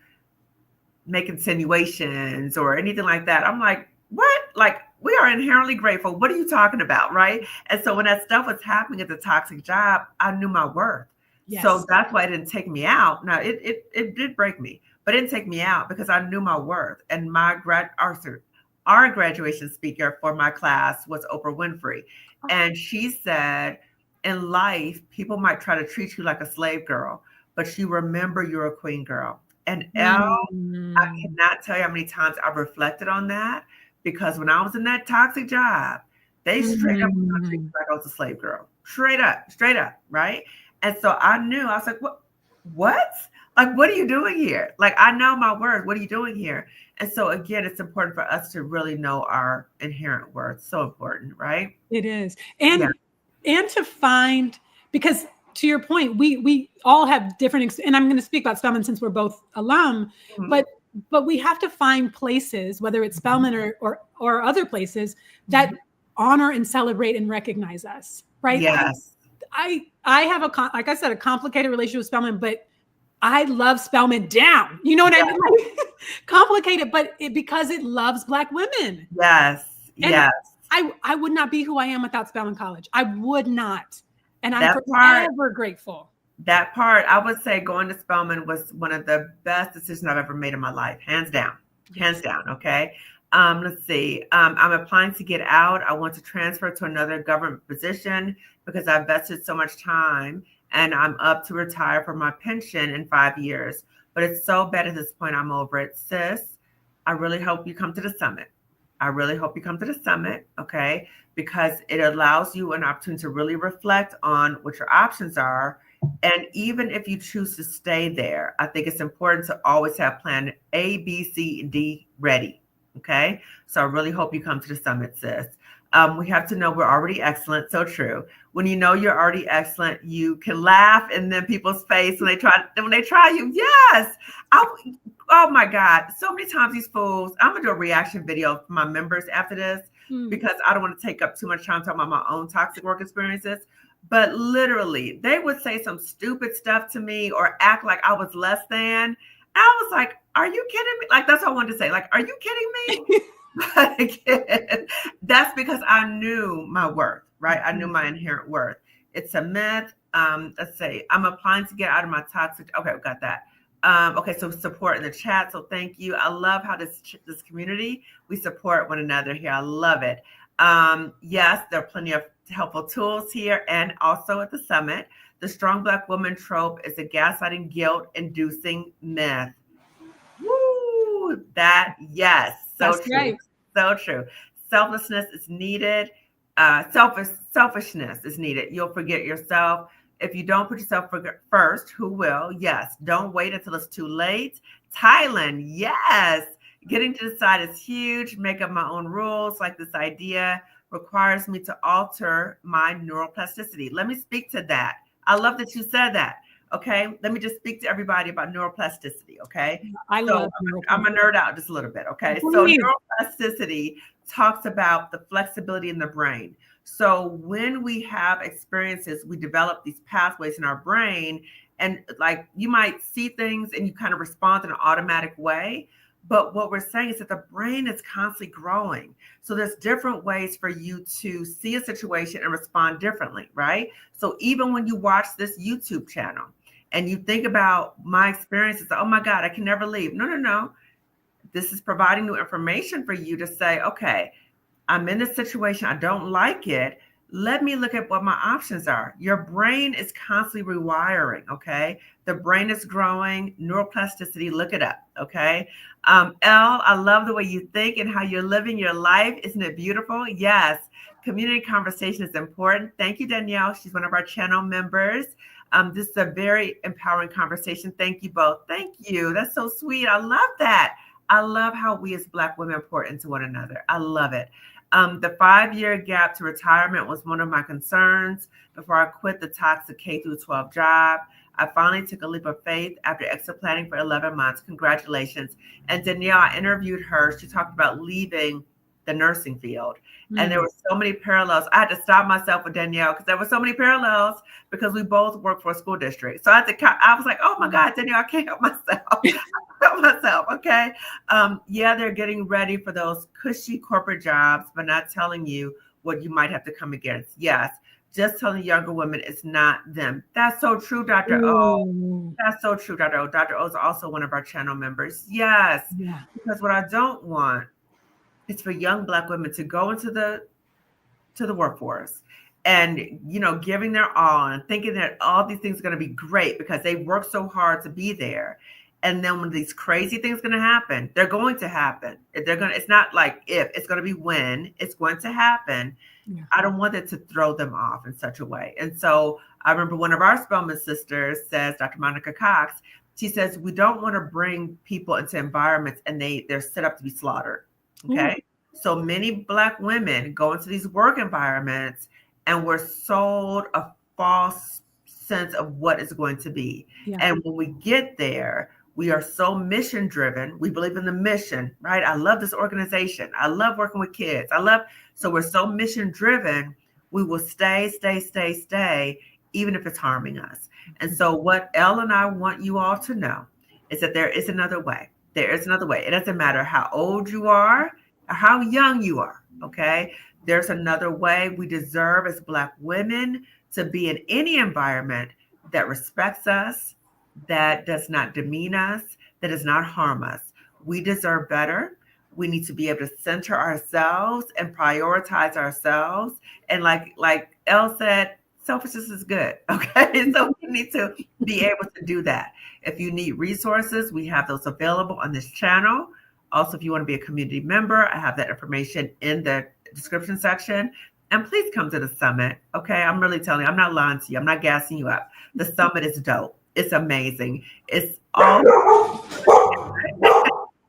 [SPEAKER 1] make insinuations or anything like that, I'm like, what? Like, we are inherently grateful. What are you talking about, right? And so when that stuff was happening at the toxic job, I knew my worth. Yes. So that's why it didn't take me out. Now, it did break me, but it didn't take me out because I knew my worth. And our graduation speaker for my class was Oprah Winfrey. And she said, in life, people might try to treat you like a slave girl, but you remember you're a queen girl. And Elle, I cannot tell you how many times I've reflected on that, because when I was in that toxic job, they straight up treated me like I was a slave girl. Straight up, right? And so I knew, I was like, what? Like, what are you doing here? Like, I know my worth. What are you doing here? And so again, it's important for us to really know our inherent worth. So important, right?
[SPEAKER 2] It is. And to find, because to your point, we all have different, and I'm going to speak about Spelman since we're both alum, but we have to find places, whether it's Spelman or other places, that honor and celebrate and recognize us, right?
[SPEAKER 1] Yes.
[SPEAKER 2] I have like I said, a complicated relationship with Spelman, but I love Spelman down. You know what I mean? Like, complicated, but because it loves Black women.
[SPEAKER 1] Yes.
[SPEAKER 2] And
[SPEAKER 1] yes.
[SPEAKER 2] I would not be who I am without Spelman College. I would not. And I'm forever grateful.
[SPEAKER 1] That part, I would say going to Spelman was one of the best decisions I've ever made in my life, hands down. hands
[SPEAKER 2] Yes.
[SPEAKER 1] down. Okay. Let's see. I'm applying to get out. I want to transfer to another government position because I invested so much time and I'm up to retire from my pension in 5 years. But it's so bad at this point. I'm over it. Sis, I really hope you come to the summit. I really hope you come to the summit. Okay. Because it allows you an opportunity to really reflect on what your options are. And even if you choose to stay there, I think it's important to always have plan A, B, C, and D ready. Okay. So I really hope you come to the summit, sis. We have to know we're already excellent. So true. When you know you're already excellent, you can laugh in then people's face when they try you. Yes. I, oh my God. So many times these fools, I'm gonna do a reaction video for my members after this because I don't want to take up too much time talking about my own toxic work experiences. But literally, they would say some stupid stuff to me or act like I was less than. I was like, are you kidding me? Like, that's what I wanted to say. Like, are you kidding me? But again, that's because I knew my worth, right? I knew my inherent worth. It's a myth. Let's say I'm applying to get out of my toxic. Okay, we got that. Okay, so support in the chat. So thank you. I love how this community, we support one another here. I love it. Yes, there are plenty of helpful tools here and also at the summit. The strong Black woman trope is a gaslighting, guilt-inducing myth. Woo! That, yes, so
[SPEAKER 2] That's
[SPEAKER 1] true.
[SPEAKER 2] right.
[SPEAKER 1] So true. Selflessness is needed. Selfishness is needed. You'll forget yourself. If you don't put yourself first, who will? Yes. Don't wait until it's too late. Thailand, yes. Getting to decide is huge. Make up my own rules. Like this idea requires me to alter my neuroplasticity. Let me speak to that. I love that you said that. Okay, let me just speak to everybody about neuroplasticity. Okay,
[SPEAKER 2] I
[SPEAKER 1] so
[SPEAKER 2] love
[SPEAKER 1] I'm a
[SPEAKER 2] neuroplasticity.
[SPEAKER 1] nerd out just a little bit. Okay, so
[SPEAKER 2] Please.
[SPEAKER 1] neuroplasticity talks about the flexibility in the brain. So when we have experiences, we develop these pathways in our brain, and like you might see things and you kind of respond in an automatic way. But what we're saying is that the brain is constantly growing. So there's different ways for you to see a situation and respond differently, right? So even when you watch this YouTube channel, and you think about my experiences, oh my God, I can never leave. No, no, no. This is providing new information for you to say, okay, I'm in this situation. I don't like it. Let me look at what my options are. Your brain is constantly rewiring. Okay. The brain is growing, neuroplasticity, look it up. Okay. Elle, I love the way you think and how you're living your life. Isn't it beautiful? Yes. Community conversation is important. Thank you, Danielle. She's one of our channel members. This is a very empowering conversation. Thank you both. Thank you. That's so sweet. I love that. I love how we as Black women pour into one another. I love it. The 5-year gap to retirement was one of my concerns before I quit the toxic K through 12 job. I finally took a leap of faith after exit planning for 11 months. Congratulations. And Danielle, I interviewed her. She talked about leaving the nursing field. And there were so many parallels. I had to stop myself with Danielle because there were so many parallels because we both work for a school district. So I was like, oh my God, Danielle, I can't help myself. I can't help myself. Okay. Yeah, they're getting ready for those cushy corporate jobs, but not telling you what you might have to come against. Yes. Just telling younger women it's not them. That's so true, Dr. O. That's so true, Dr. O. Dr. O is also one of our channel members. Yes.
[SPEAKER 2] Yeah.
[SPEAKER 1] Because what I don't want is for young Black women to go into the workforce and giving their all and thinking that all these things are going to be great because they worked so hard to be there. And then when these crazy things are going to happen, they're going to happen. It's not like if, it's going to be when it's going to happen. Yeah. I don't want it to throw them off in such a way. And so I remember one of our Spelman sisters says, Dr. Monica Cox, she says, we don't want to bring people into environments and they're set up to be slaughtered. Okay. So many Black women go into these work environments and we're sold a false sense of what it's going to be. Yeah. And when we get there, we are so mission driven. We believe in the mission, right? I love this organization. I love working with kids. So we're so mission driven. We will stay, even if it's harming us. And so what Elle and I want you all to know is that there is another way. There is another way. It doesn't matter how old you are, how young you are, okay? There's another way. We deserve as Black women to be in any environment that respects us, that does not demean us, that does not harm us. We deserve better. We need to be able to center ourselves and prioritize ourselves. And like Elle said, selfishness is good. Okay. So we need to be able to do that. If you need resources, we have those available on this channel. Also, if you want to be a community member, I have that information in the description section. And please come to the summit. Okay. I'm really telling you, I'm not lying to you. I'm not gassing you up. The summit is dope. It's amazing. It's all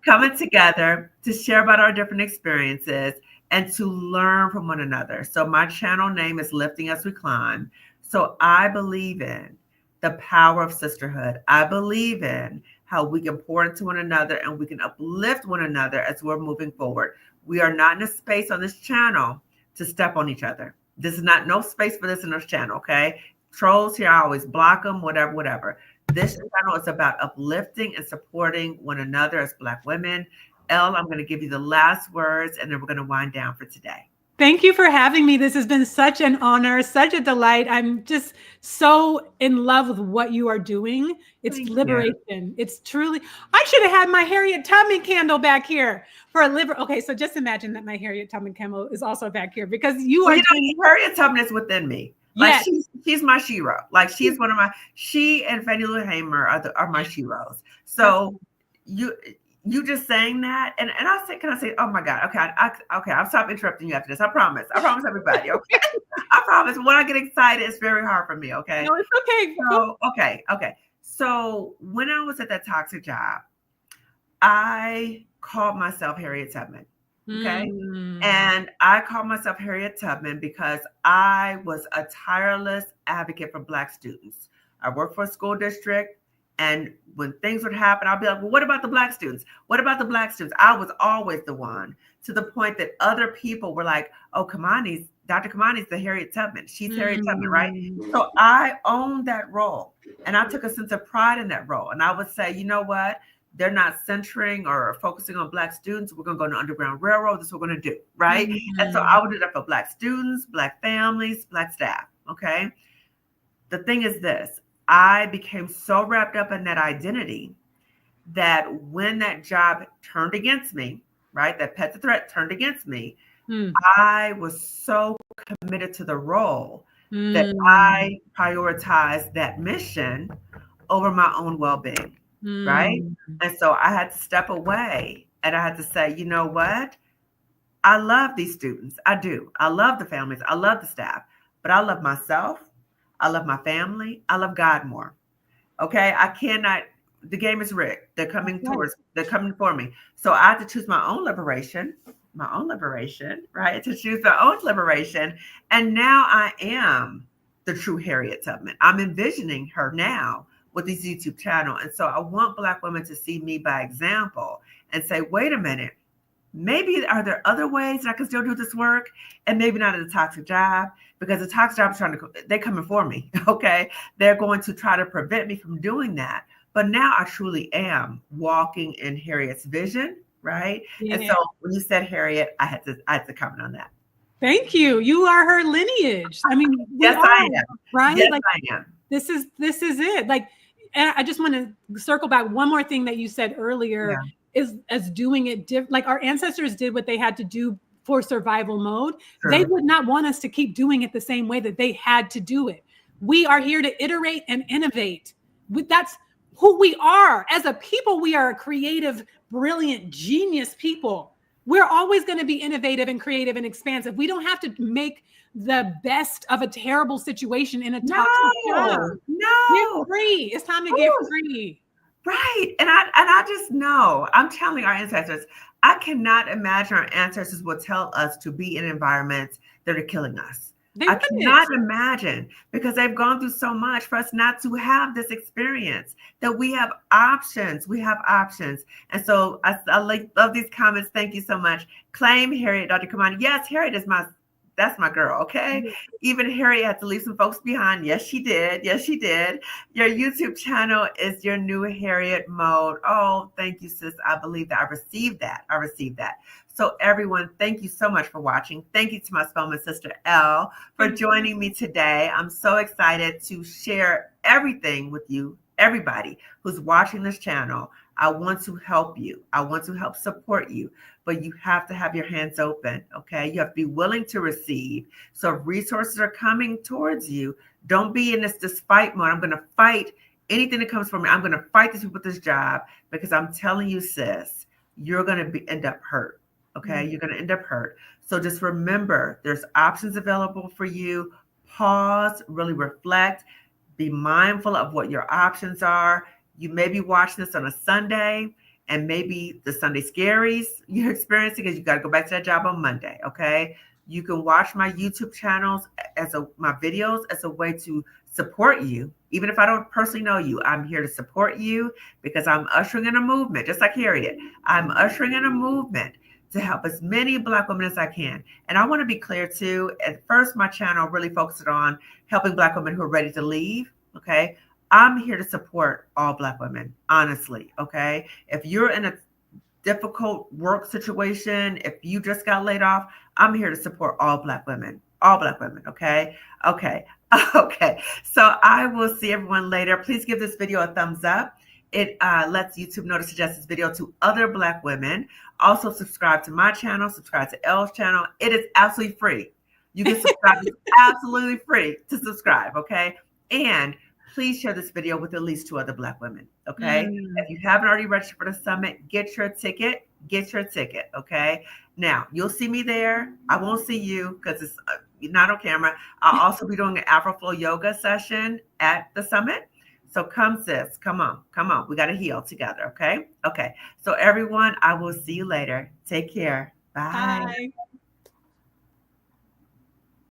[SPEAKER 1] coming together to share about our different experiences and to learn from one another. So my channel name is Lifting as We Climb. So I believe in the power of sisterhood. I believe in how we can pour into one another and we can uplift one another as we're moving forward. We are not in a space on this channel to step on each other. This is not no space for this in this channel, okay? Trolls here, I always block them, whatever. This channel is about uplifting and supporting one another as Black women. Elle, I'm going to give you the last words, and then we're going to wind down for today.
[SPEAKER 2] Thank you for having me. This has been such an honor, such a delight. I'm just so in love with what you are doing. It's liberation. It's truly, I should have had my Harriet Tubman candle back here for a Okay, so just imagine that my Harriet Tubman candle is also back here because you are.
[SPEAKER 1] Harriet Tubman is within me. Like she's my shero. Like she's one of my. She and Fannie Lou Hamer are my sheroes. So you just saying that, and I say, can I say, oh my God, okay, I'll stop interrupting you after this. I promise everybody. Okay, I promise. When I get excited, it's very hard for me. Okay,
[SPEAKER 2] no, it's okay.
[SPEAKER 1] So okay. So when I was at that toxic job, I called myself Harriet Tubman. Okay. And I call myself Harriet Tubman because I was a tireless advocate for Black students. I worked for a school district, and when things would happen, I'll be like, well, what about the Black students? What about the Black students? I was always the one, to the point that other people were like, oh, Dr. Kamani's the Harriet Tubman. She's Harriet Tubman, right? So I owned that role, and I took a sense of pride in that role. And I would say, you know what? They're not centering or focusing on Black students. We're going to go to Underground Railroad. This is what we're going to do, right? And so I would do that for Black students, Black families, Black staff, okay? The thing is this. I became so wrapped up in that identity that when that job turned against me, right, that pet the threat turned against me, I was so committed to the role that I prioritized that mission over my own well-being. Right. And so I had to step away, and I had to say, you know what? I love these students. I do. I love the families. I love the staff, but I love myself. I love my family. I love God more. Okay. I cannot, the game is rigged. They're coming for me. So I had to choose my own liberation, right? To choose my own liberation. And now I am the true Harriet Tubman. I'm envisioning her now with this YouTube channel. And so I want Black women to see me by example and say, wait a minute, maybe are there other ways that I can still do this work? And maybe not at a toxic job, because the toxic job is they're coming for me. Okay. They're going to try to prevent me from doing that. But now I truly am walking in Harriet's vision. Right. Yeah. And so when you said Harriet, I had to comment on that.
[SPEAKER 2] Thank you. You are her lineage. I mean,
[SPEAKER 1] I am.
[SPEAKER 2] Right.
[SPEAKER 1] Yes, I am.
[SPEAKER 2] This is it. Like, and I just want to circle back. One more thing that you said earlier is as doing it different. Like our ancestors did what they had to do for survival mode. Sure. They would not want us to keep doing it the same way that they had to do it. We are here to iterate and innovate. That's who we are. As a people, we are a creative, brilliant, genius people. We're always going to be innovative and creative and expansive. We don't have to make the best of a terrible situation in a toxic job.
[SPEAKER 1] No,
[SPEAKER 2] get free. It's time to get free.
[SPEAKER 1] Right. And I just know, I'm telling our ancestors, I cannot imagine our ancestors would tell us to be in environments that are killing us. I cannot imagine, because they've gone through so much for us not to have this experience, that we have options. We have options. And so I love these comments. Thank you so much. Claim Harriet, Dr. Kamani. Yes, Harriet is that's my girl. Okay. Mm-hmm. Even Harriet had to leave some folks behind. Yes, she did. Yes, she did. Your YouTube channel is your new Harriet mode. Oh, thank you, sis. I believe that. I received that. So everyone, thank you so much for watching. Thank you to my Spelman sister, Elle, for joining me today. I'm so excited to share everything with you, everybody who's watching this channel, I want to help you. I want to help support you, but you have to have your hands open, okay? You have to be willing to receive. So if resources are coming towards you, don't be in this despite mode. I'm going to fight anything that comes from me. I'm going to fight this people with this job, because I'm telling you, sis, you're going to end up hurt, okay? You're going to end up hurt. So just remember, there's options available for you. Pause, really reflect, be mindful of what your options are. You may be watching this on a Sunday, and maybe the Sunday scaries you're experiencing because you got to go back to that job on Monday, okay? You can watch my YouTube channels my videos as a way to support you. Even if I don't personally know you, I'm here to support you because I'm ushering in a movement, just like Harriet. I'm ushering in a movement to help as many Black women as I can. And I want to be clear too, at first my channel really focused on helping Black women who are ready to leave, okay? I'm here to support all Black women, honestly, okay? If you're in a difficult work situation, if you just got laid off, I'm here to support all Black women, okay? Okay, okay. So I will see everyone later. Please give this video a thumbs up. It lets YouTube know to suggest this video to other Black women. Also subscribe to my channel, subscribe to Elle's channel. It is absolutely free. You can subscribe. It's absolutely free to subscribe, okay? And please share this video with at least 2 other Black women, okay? If you haven't already registered for the summit, get your ticket, okay? Now, you'll see me there. I won't see you because it's not on camera. I'll also be doing an Afroflow yoga session at the summit. So come, sis, come on. We got to heal together, okay? Okay, so everyone, I will see you later. Take care. Bye.
[SPEAKER 2] Bye.